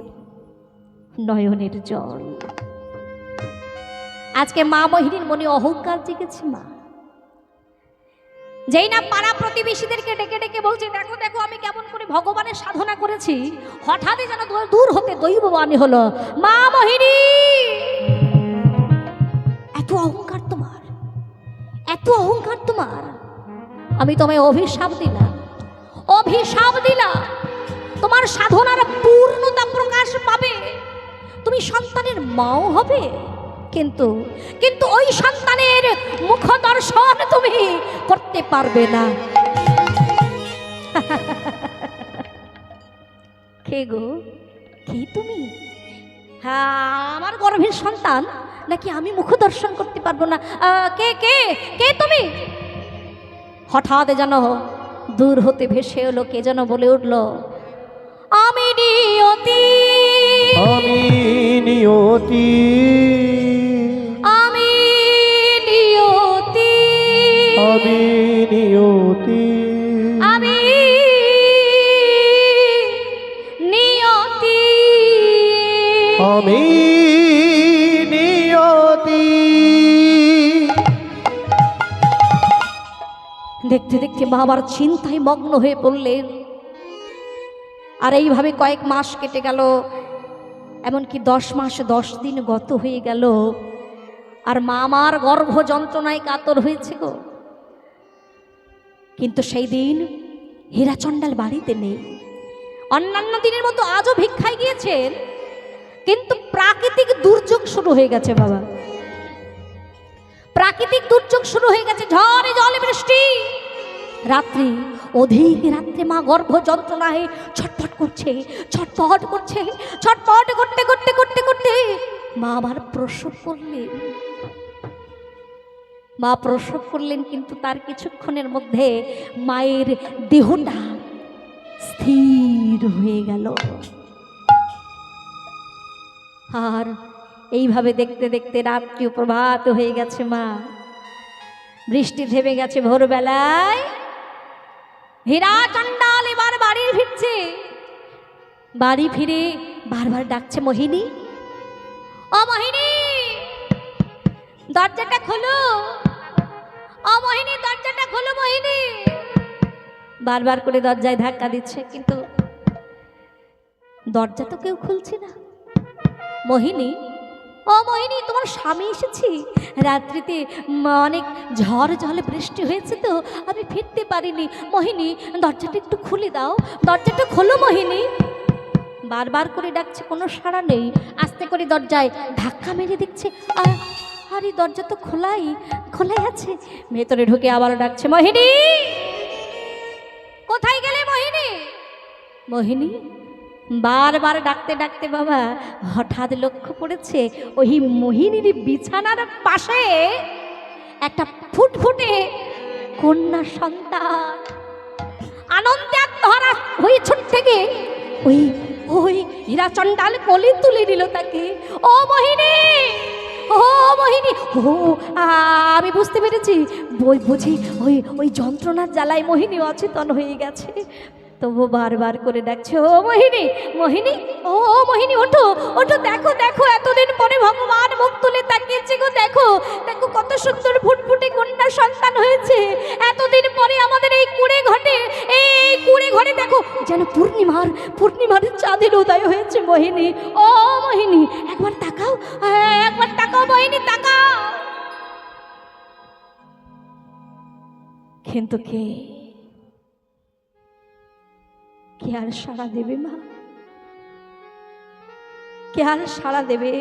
নয়নের জল। আজকে মা মোহিনীর মনে অহংকার জেগেছে। মা যেই না পাড়া প্রতিবেশীদেরকে ডেকে ডেকে বলছে, দেখো দেখো আমি কেমন করে ভগবানের সাধনা করেছি, হঠাৎই যেন দূর হতে দৈববাণী হলো, মা মোহিনী এত অহংকার তোমার, এত অহংকার তোমার, আমি তোমায় অভিশাপ দিলাম, অভিশাপ দিলাম। তোমার সাধনার পূর্ণতা প্রকাশ পাবে, তুমি সন্তানের মাও হবে, কিন্তু কিন্তু ওই সন্তানের মুখ দর্শন তুমি করতে পারবে না। কে গো? কি তুমি? হ্যাঁ আমার গর্ভের সন্তান নাকি আমি মুখ দর্শন করতে পারবো না? কে কে কে তুমি? হঠাৎ যেন দূর হতে ভেসে এলো কে যেন বলে উঠল, আমি নিয়তি, আমি নিয়তি, আমি নিয়তি, আমি নিয়তি, আমি আমি নিয়তি। দেখতে দেখতে মা আবার চিন্তায় মগ্ন হয়ে পড়লেন। আর এইভাবে কয়েক মাস কেটে গেল, এমনকি 10 মাস 10 দিন গত হয়ে গেল। আর মা আমার গর্ভ যন্ত্রণায় কাতর হয়েছে গো। কিন্তু সেই দিন হীরাচণ্ডাল বাড়িতে নেই। অন্যান্য দিনের মতো আজও ভিক্ষায় গিয়েছেন, কিন্তু প্রাকৃতিক দুর্যোগ শুরু হয়ে গেছে বাবা। প্রাকৃতিক দুর্যোগ শুরু হয়ে গেছে, ঝড়ে জলে বৃষ্টি। রাত্রি, অধিক রাত্রে মা গর্ভ যন্ত্রণায় ছটফট করছে, ছটফট করছে, ছটফট করতে করতে করতে করতে মা আবার প্রসব করলেন। মা প্রসব করলেন, কিন্তু তার কিছুক্ষণের মধ্যে মায়ের দেহটা স্থির হয়ে গেল। আর এইভাবে দেখতে দেখতে রাত্রি প্রভাত হয়ে গেছে। মা বৃষ্টি থেমে গেছে। ভোরবেলায় হীরাচণ্ডাল এবার বাড়ি ফিরছে। বাড়ি ফিরে বারবার ডাকছে, মোহিনী, ও মোহিনী, দরজাটা খোলো, ও মোহিনী, দরজাটা খোলো মোহিনী। বারবার করে দরজায় ধাক্কা দিচ্ছে, কিন্তু দরজা তো কেউ খুলছে না। মোহিনী, ও মোহিনী, তোমার স্বামী এসেছি। রাত্রিতে অনেক ঝড় জলে বৃষ্টি হয়েছে তো আমি ফিরতে পারিনি। মোহিনী, দরজাটা একটু খুলে দাও, দরজাটা খোলো মোহিনী। বারবার করে ডাকছে, কোনো সাড়া নেই। আস্তে করে দরজায় ধাক্কা মেরে দেখছে, আরে দরজা তো খোলাই খোলাই আছে। ভেতরে ঢুকে আবার ডাকছে, মোহিনী, কোথায় গেলে মোহিনী? মোহিনী বারবার ডাকতে ডাকতে বাবা হঠাৎ লক্ষ্য করেছে ওই মোহিনীর বিছানার পাশে একটা ফুটফুটে কন্যা সন্তান। আনন্দে আত্মহারা হয়ে ছুট থেকে ওই ওই হীরাচণ্ডাল কোলে তুলে নিল তাকে। ও মোহিনী, ও মোহিনী, ও আমি বুঝতে পেরেছি, বুঝি ওই ওই যন্ত্রণার জ্বালায় মোহিনী অচেতন হয়ে গেছে। তবু বারবার করে ডাকছে, ও মোহিনী, মোহিনী, ও মোহিনী, ওঠো ওঠো, দেখো দেখো, এতদিন পরে ভগবান মুখ তুলে তাকিয়েছে গো। দেখো দেখো কত সুন্দর ফুটফুটে কন্যা সন্তান হয়েছে। এতদিন পরে আমাদের এই কুড়ে ঘরে দেখো যেন পূর্ণিমার চাঁদের উদয় হয়েছে। মোহিনী, ও মোহিনী, একবার তাকাও, একবার তাকাও মোহিনী, তাকাও। কিন্তু কে আর সাড়া দেবে মা? কে আর সাড়া দেবে?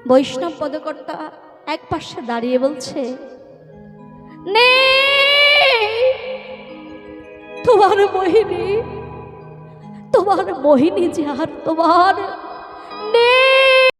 বৈষ্ণব পদকর্তা এক পাশে দাঁড়িয়ে বলছে, নে তোমার মোহিনী, তোমার মোহিনী যে আর তোমার নে।